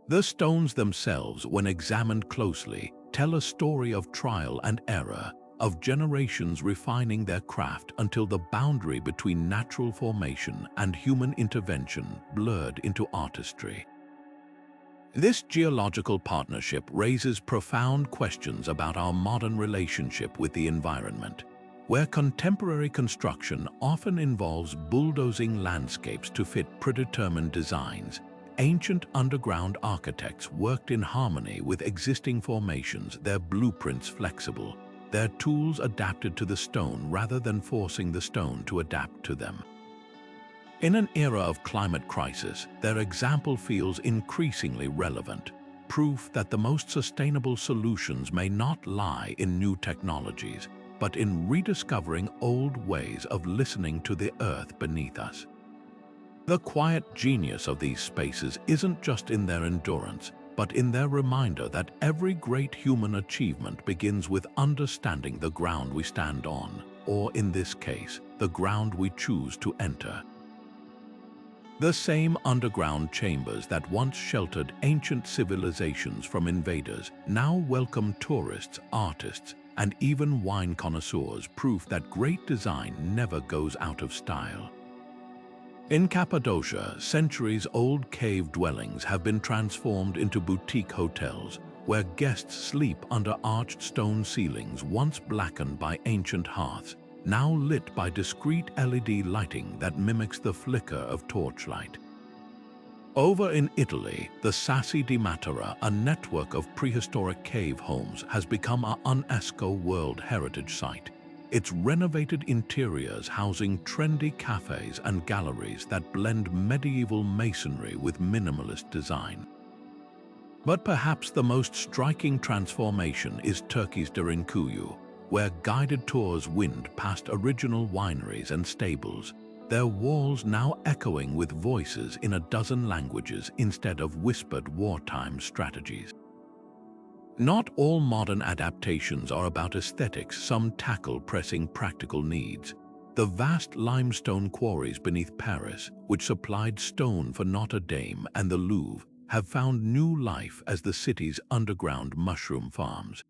The stones themselves, when examined closely, tell a story of trial and error, of generations refining their craft until the boundary between natural formation and human intervention blurred into artistry. This geological partnership raises profound questions about our modern relationship with the environment, where contemporary construction often involves bulldozing landscapes to fit predetermined designs. Ancient underground architects worked in harmony with existing formations, their blueprints flexible, their tools adapted to the stone rather than forcing the stone to adapt to them. In an era of climate crisis, their example feels increasingly relevant, proof that the most sustainable solutions may not lie in new technologies, but in rediscovering old ways of listening to the earth beneath us. The quiet genius of these spaces isn't just in their endurance, but in their reminder that every great human achievement begins with understanding the ground we stand on, or in this case, the ground we choose to enter. The same underground chambers that once sheltered ancient civilizations from invaders now welcome tourists, artists, and even wine connoisseurs, proof that great design never goes out of style. In Cappadocia, centuries-old cave dwellings have been transformed into boutique hotels, where guests sleep under arched stone ceilings once blackened by ancient hearths, now lit by discreet LED lighting that mimics the flicker of torchlight. Over in Italy, the Sassi di Matera, a network of prehistoric cave homes, has become an UNESCO World Heritage Site, its renovated interiors housing trendy cafes and galleries that blend medieval masonry with minimalist design. But perhaps the most striking transformation is Turkey's Derinkuyu, where guided tours wind past original wineries and stables, their walls now echoing with voices in a dozen languages instead of whispered wartime strategies. Not all modern adaptations are about aesthetics, some tackle pressing practical needs. The vast limestone quarries beneath Paris, which supplied stone for Notre Dame and the Louvre, have found new life as the city's underground mushroom farms.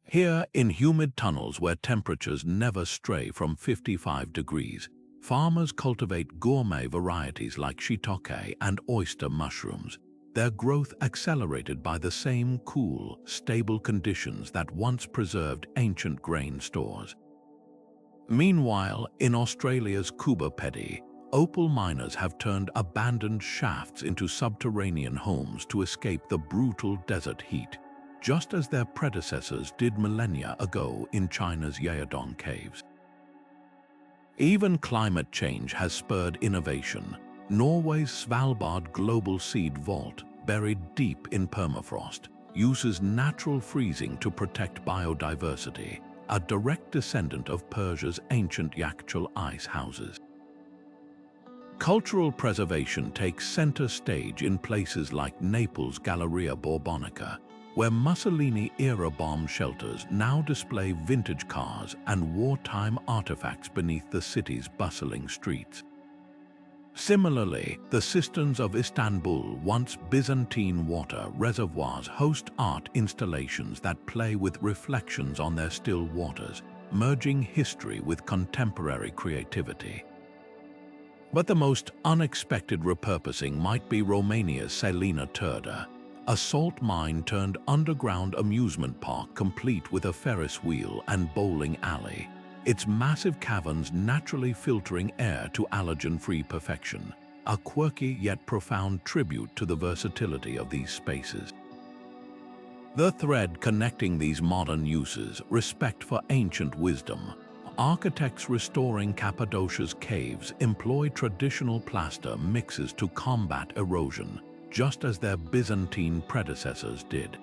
Here, in humid tunnels where temperatures never stray from 55 degrees, farmers cultivate gourmet varieties like shiitake and oyster mushrooms, their growth accelerated by the same cool, stable conditions that once preserved ancient grain stores. Meanwhile, in Australia's Coober Pedy, opal miners have turned abandoned shafts into subterranean homes to escape the brutal desert heat, just as their predecessors did millennia ago in China's Yayodong caves. Even climate change has spurred innovation. Norway's Svalbard Global Seed Vault, buried deep in permafrost, uses natural freezing to protect biodiversity, a direct descendant of Persia's ancient Yakchul ice houses. Cultural preservation takes center stage in places like Naples' Galleria Borbonica, where Mussolini-era bomb shelters now display vintage cars and wartime artifacts beneath the city's bustling streets. Similarly, the cisterns of Istanbul, once Byzantine water reservoirs, host art installations that play with reflections on their still waters, merging history with contemporary creativity. But the most unexpected repurposing might be Romania's Salina Turda, a salt mine turned underground amusement park complete with a Ferris wheel and bowling alley, its massive caverns naturally filtering air to allergen-free perfection, a quirky yet profound tribute to the versatility of these spaces. The thread connecting these modern uses, respect for ancient wisdom. Architects restoring Cappadocia's caves employ traditional plaster mixes to combat erosion, just as their Byzantine predecessors did.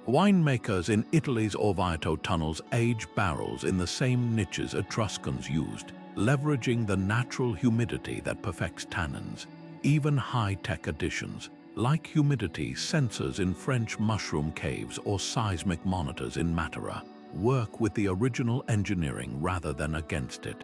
Winemakers in Italy's Orvieto tunnels age barrels in the same niches Etruscans used, leveraging the natural humidity that perfects tannins. Even high-tech additions, like humidity sensors in French mushroom caves or seismic monitors in Matara, work with the original engineering rather than against it.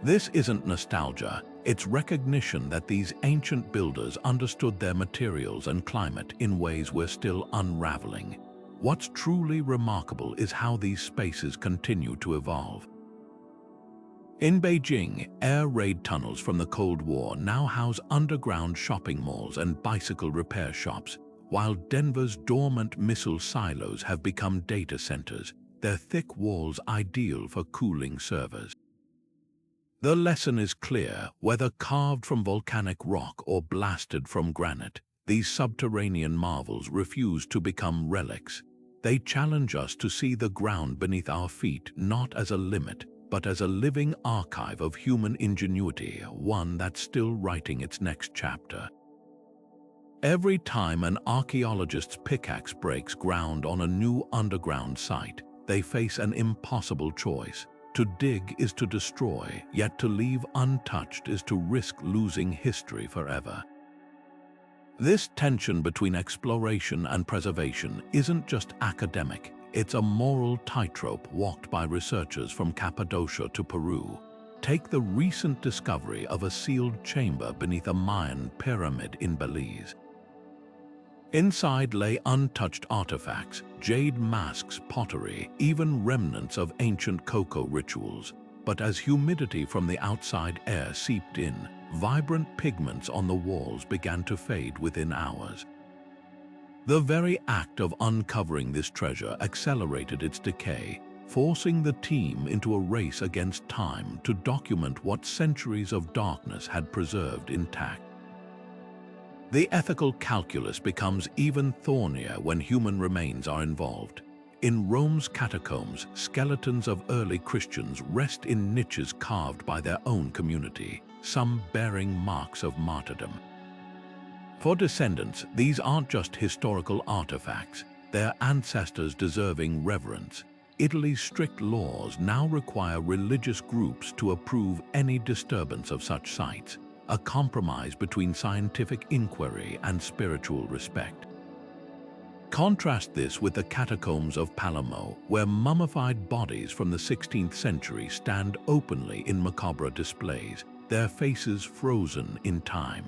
This isn't nostalgia, it's recognition that these ancient builders understood their materials and climate in ways we're still unraveling. What's truly remarkable is how these spaces continue to evolve. In Beijing, air raid tunnels from the Cold War now house underground shopping malls and bicycle repair shops, while Denver's dormant missile silos have become data centers, their thick walls ideal for cooling servers. The lesson is clear: whether carved from volcanic rock or blasted from granite, these subterranean marvels refuse to become relics. They challenge us to see the ground beneath our feet not as a limit, but as a living archive of human ingenuity, one that's still writing its next chapter. Every time an archaeologist's pickaxe breaks ground on a new underground site, they face an impossible choice. To dig is to destroy, yet to leave untouched is to risk losing history forever. This tension between exploration and preservation isn't just academic, it's a moral tightrope walked by researchers from Cappadocia to Peru. Take the recent discovery of a sealed chamber beneath a Mayan pyramid in Belize. Inside lay untouched artifacts, jade masks, pottery, even remnants of ancient cocoa rituals. But as humidity from the outside air seeped in, vibrant pigments on the walls began to fade within hours. The very act of uncovering this treasure accelerated its decay, forcing the team into a race against time to document what centuries of darkness had preserved intact. The ethical calculus becomes even thornier when human remains are involved. In Rome's catacombs, skeletons of early Christians rest in niches carved by their own community, some bearing marks of martyrdom. For descendants, these aren't just historical artifacts, they're ancestors deserving reverence. Italy's strict laws now require religious groups to approve any disturbance of such sites, a compromise between scientific inquiry and spiritual respect. Contrast this with the catacombs of Palermo, where mummified bodies from the 16th century stand openly in macabre displays, their faces frozen in time.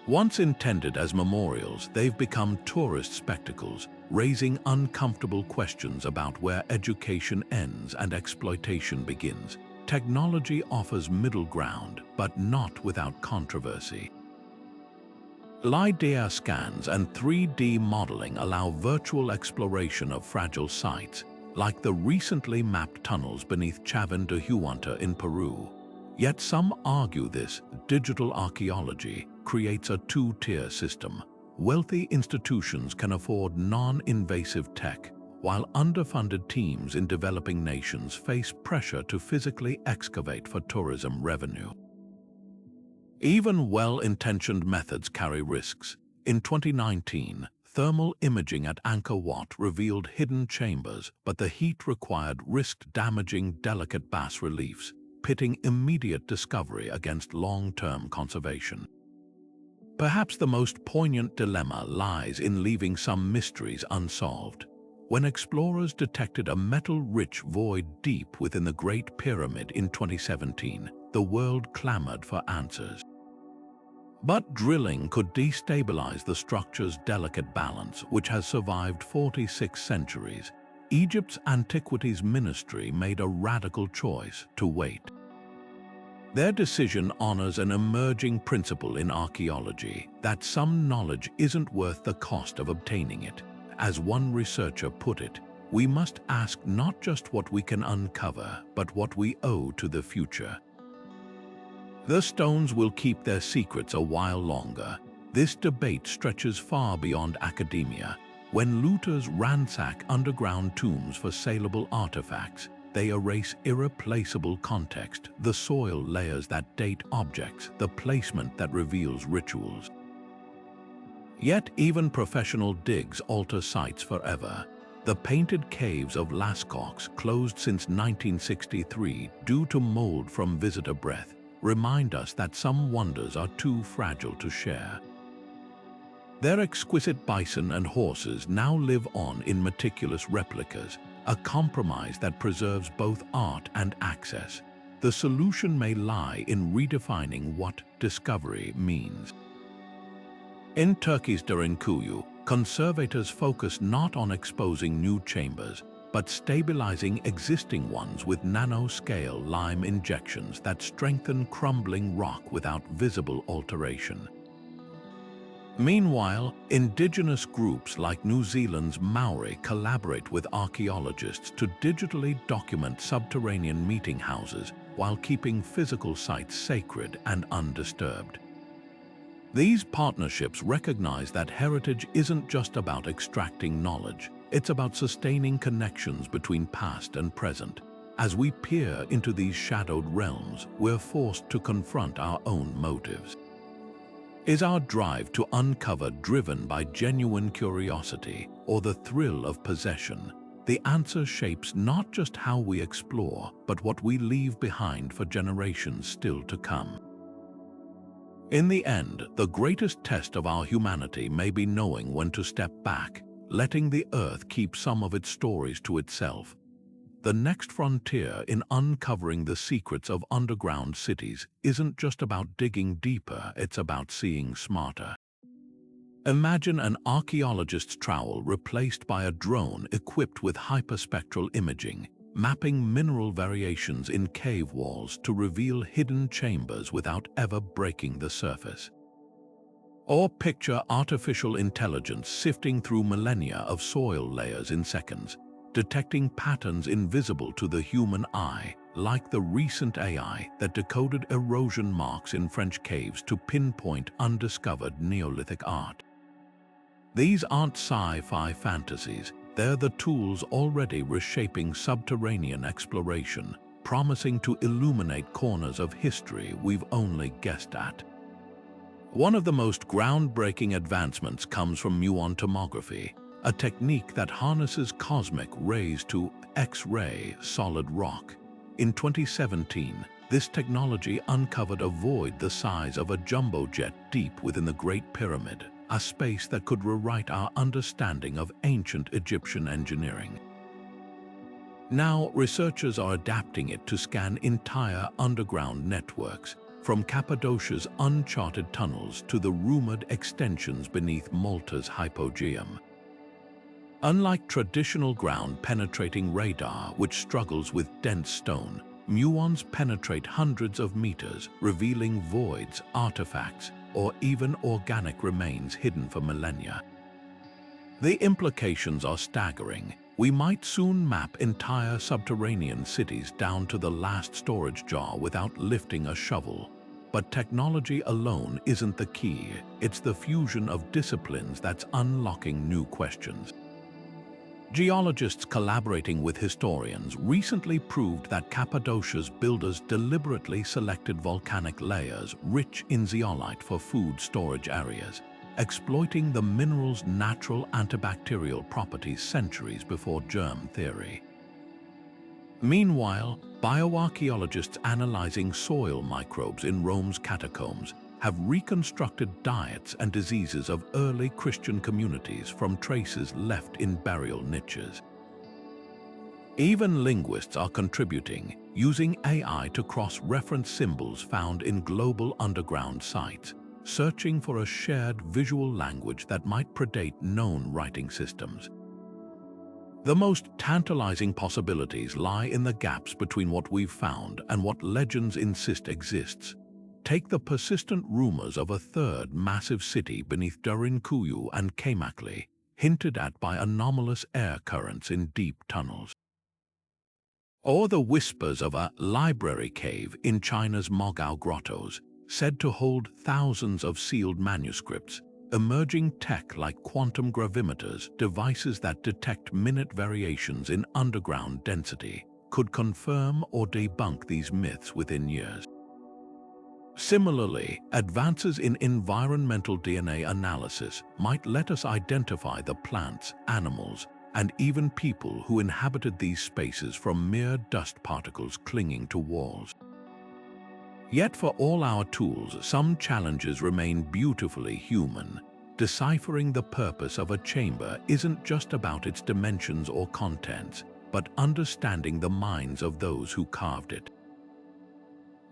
Once intended as memorials, they've become tourist spectacles, raising uncomfortable questions about where education ends and exploitation begins. Technology offers middle ground, but not without controversy. LiDAR scans and 3D modeling allow virtual exploration of fragile sites, like the recently mapped tunnels beneath Chavín de Huanta in Peru. Yet some argue this digital archaeology creates a two-tier system. Wealthy institutions can afford non-invasive tech, while underfunded teams in developing nations face pressure to physically excavate for tourism revenue. Even well-intentioned methods carry risks. In 2019, thermal imaging at Angkor Wat revealed hidden chambers, but the heat required risked damaging delicate bas-reliefs, pitting immediate discovery against long-term conservation. Perhaps the most poignant dilemma lies in leaving some mysteries unsolved. When explorers detected a metal-rich void deep within the Great Pyramid in 2017, the world clamored for answers. But drilling could destabilize the structure's delicate balance, which has survived 46 centuries. Egypt's Antiquities Ministry made a radical choice to wait. Their decision honors an emerging principle in archaeology, that some knowledge isn't worth the cost of obtaining it. As one researcher put it, we must ask not just what we can uncover, but what we owe to the future. The stones will keep their secrets a while longer. This debate stretches far beyond academia. When looters ransack underground tombs for saleable artifacts, they erase irreplaceable context, the soil layers that date objects, the placement that reveals rituals. Yet even professional digs alter sites forever. The painted caves of Lascaux, closed since 1963 due to mold from visitor breath, remind us that some wonders are too fragile to share. Their exquisite bison and horses now live on in meticulous replicas, a compromise that preserves both art and access. The solution may lie in redefining what discovery means. In Turkey's Derinkuyu, conservators focus not on exposing new chambers, but stabilizing existing ones with nanoscale lime injections that strengthen crumbling rock without visible alteration. Meanwhile, indigenous groups like New Zealand's Maori collaborate with archaeologists to digitally document subterranean meeting houses while keeping physical sites sacred and undisturbed. These partnerships recognize that heritage isn't just about extracting knowledge, it's about sustaining connections between past and present. As we peer into these shadowed realms, we're forced to confront our own motives. Is our drive to uncover driven by genuine curiosity or the thrill of possession? The answer shapes not just how we explore, but what we leave behind for generations still to come. In the end, the greatest test of our humanity may be knowing when to step back, letting the earth keep some of its stories to itself. The next frontier in uncovering the secrets of underground cities isn't just about digging deeper, it's about seeing smarter. Imagine an archaeologist's trowel replaced by a drone equipped with hyperspectral imaging, mapping mineral variations in cave walls to reveal hidden chambers without ever breaking the surface. Or picture artificial intelligence sifting through millennia of soil layers in seconds, detecting patterns invisible to the human eye, like the recent AI that decoded erosion marks in French caves to pinpoint undiscovered Neolithic art. These aren't sci-fi fantasies, they're the tools already reshaping subterranean exploration, promising to illuminate corners of history we've only guessed at. One of the most groundbreaking advancements comes from muon tomography, a technique that harnesses cosmic rays to X-ray solid rock. In 2017, this technology uncovered a void the size of a jumbo jet deep within the Great Pyramid, a space that could rewrite our understanding of ancient Egyptian engineering. Now, researchers are adapting it to scan entire underground networks, from Cappadocia's uncharted tunnels to the rumored extensions beneath Malta's hypogeum. Unlike traditional ground-penetrating radar, which struggles with dense stone, muons penetrate hundreds of meters, revealing voids, artifacts, or even organic remains hidden for millennia. The implications are staggering. We might soon map entire subterranean cities down to the last storage jar without lifting a shovel. But technology alone isn't the key. It's the fusion of disciplines that's unlocking new questions. Geologists collaborating with historians recently proved that Cappadocia's builders deliberately selected volcanic layers rich in zeolite for food storage areas, exploiting the mineral's natural antibacterial properties centuries before germ theory. Meanwhile, bioarchaeologists analyzing soil microbes in Rome's catacombs have reconstructed diets and diseases of early Christian communities from traces left in burial niches. Even linguists are contributing, using AI to cross-reference symbols found in global underground sites, searching for a shared visual language that might predate known writing systems. The most tantalizing possibilities lie in the gaps between what we've found and what legends insist exists. Take the persistent rumors of a third massive city beneath Derinkuyu and Kamakli, hinted at by anomalous air currents in deep tunnels. Or the whispers of a library cave in China's Mogao grottos, said to hold thousands of sealed manuscripts. Emerging tech like quantum gravimeters, devices that detect minute variations in underground density, could confirm or debunk these myths within years. Similarly, advances in environmental DNA analysis might let us identify the plants, animals, and even people who inhabited these spaces from mere dust particles clinging to walls. Yet for all our tools, some challenges remain beautifully human. Deciphering the purpose of a chamber isn't just about its dimensions or contents, but understanding the minds of those who carved it.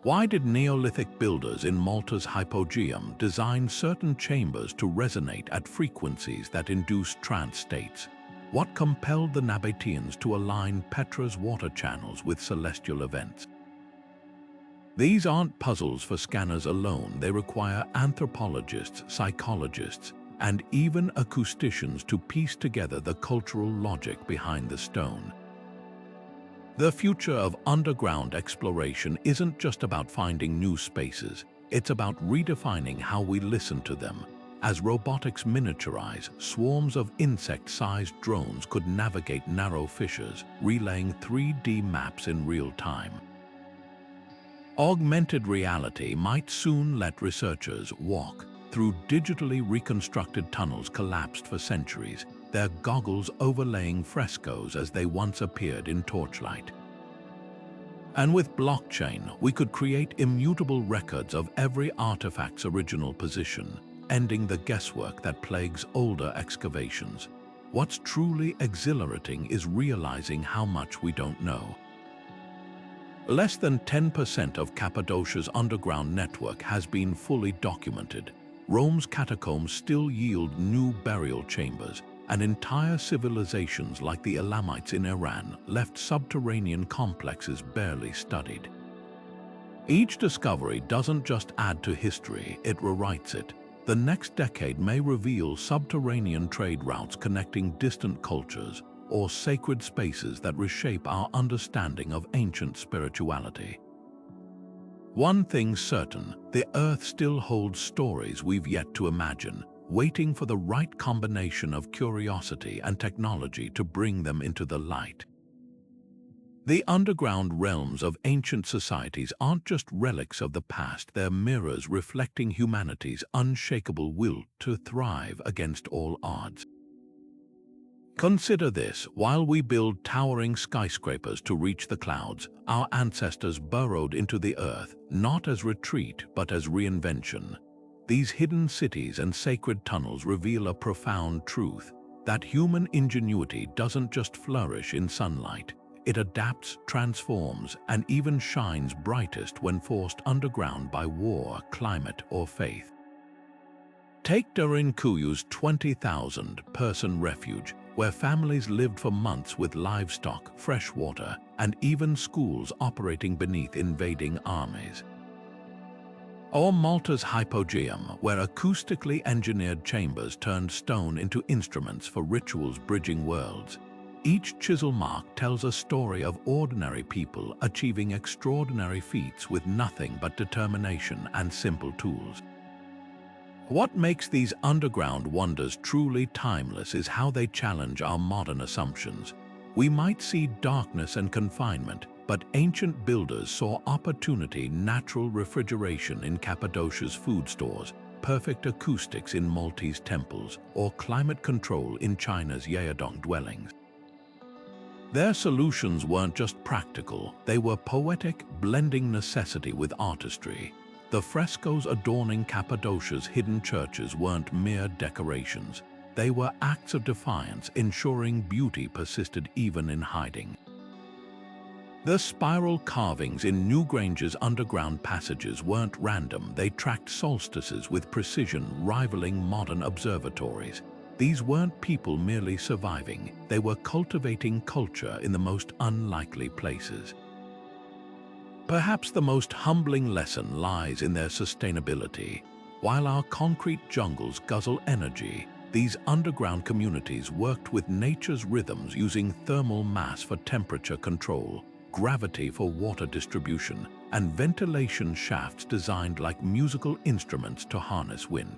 Why did Neolithic builders in Malta's hypogeum design certain chambers to resonate at frequencies that induced trance states? What compelled the Nabateans to align Petra's water channels with celestial events? These aren't puzzles for scanners alone. They require anthropologists, psychologists, and even acousticians to piece together the cultural logic behind the stone. The future of underground exploration isn't just about finding new spaces, it's about redefining how we listen to them. As robotics miniaturize, swarms of insect-sized drones could navigate narrow fissures, relaying 3D maps in real time. Augmented reality might soon let researchers walk through digitally reconstructed tunnels collapsed for centuries, their goggles overlaying frescoes as they once appeared in torchlight. And with blockchain, we could create immutable records of every artifact's original position, ending the guesswork that plagues older excavations. What's truly exhilarating is realizing how much we don't know. Less than 10% of Cappadocia's underground network has been fully documented. Rome's catacombs still yield new burial chambers, and entire civilizations like the Elamites in Iran left subterranean complexes barely studied. Each discovery doesn't just add to history, it rewrites it. The next decade may reveal subterranean trade routes connecting distant cultures, or sacred spaces that reshape our understanding of ancient spirituality. One thing's certain, the Earth still holds stories we've yet to imagine, waiting for the right combination of curiosity and technology to bring them into the light. The underground realms of ancient societies aren't just relics of the past, they're mirrors reflecting humanity's unshakable will to thrive against all odds. Consider this: while we build towering skyscrapers to reach the clouds, our ancestors burrowed into the earth, not as retreat but as reinvention. These hidden cities and sacred tunnels reveal a profound truth, that human ingenuity doesn't just flourish in sunlight. It adapts, transforms, and even shines brightest when forced underground by war, climate, or faith. Take Derinkuyu's 20,000-person refuge, where families lived for months with livestock, fresh water, and even schools operating beneath invading armies. Or Malta's hypogeum, where acoustically engineered chambers turned stone into instruments for rituals bridging worlds. Each chisel mark tells a story of ordinary people achieving extraordinary feats with nothing but determination and simple tools. What makes these underground wonders truly timeless is how they challenge our modern assumptions. We might see darkness and confinement, but ancient builders saw opportunity: natural refrigeration in Cappadocia's food stores, perfect acoustics in Maltese temples, or climate control in China's Yeodong dwellings. Their solutions weren't just practical, they were poetic, blending necessity with artistry. The frescoes adorning Cappadocia's hidden churches weren't mere decorations. They were acts of defiance, ensuring beauty persisted even in hiding. The spiral carvings in Newgrange's underground passages weren't random. They tracked solstices with precision rivaling modern observatories. These weren't people merely surviving. They were cultivating culture in the most unlikely places. Perhaps the most humbling lesson lies in their sustainability. While our concrete jungles guzzle energy, these underground communities worked with nature's rhythms, using thermal mass for temperature control, gravity for water distribution, and ventilation shafts designed like musical instruments to harness wind.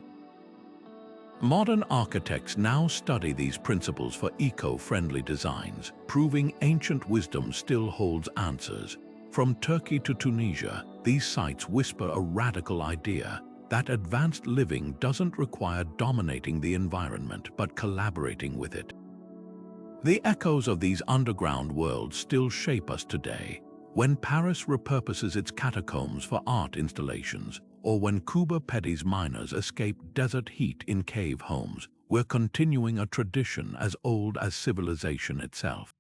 Modern architects now study these principles for eco-friendly designs, proving ancient wisdom still holds answers. From Turkey to Tunisia, these sites whisper a radical idea: that advanced living doesn't require dominating the environment but collaborating with it. The echoes of these underground worlds still shape us today. When Paris repurposes its catacombs for art installations, or when Cuba Petty's miners escape desert heat in cave homes, we're continuing a tradition as old as civilization itself.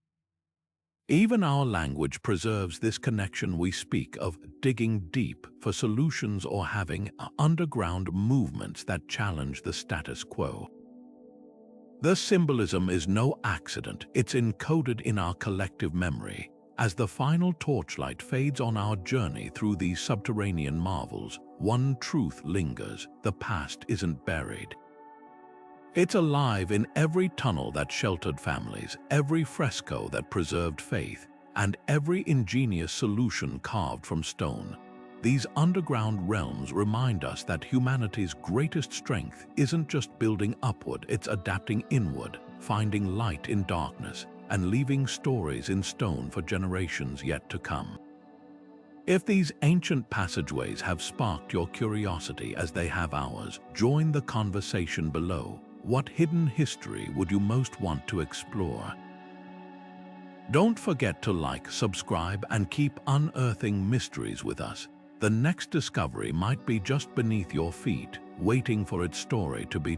Even our language preserves this connection. We speak of digging deep for solutions or having underground movements that challenge the status quo. The symbolism is no accident. It's encoded in our collective memory. As the final torchlight fades on our journey through these subterranean marvels, one truth lingers: the past isn't buried. It's alive in every tunnel that sheltered families, every fresco that preserved faith, and every ingenious solution carved from stone. These underground realms remind us that humanity's greatest strength isn't just building upward, it's adapting inward, finding light in darkness, and leaving stories in stone for generations yet to come. If these ancient passageways have sparked your curiosity as they have ours, join the conversation below. What hidden history would you most want to explore? Don't forget to like, subscribe, and keep unearthing mysteries with us. The next discovery might be just beneath your feet, waiting for its story to be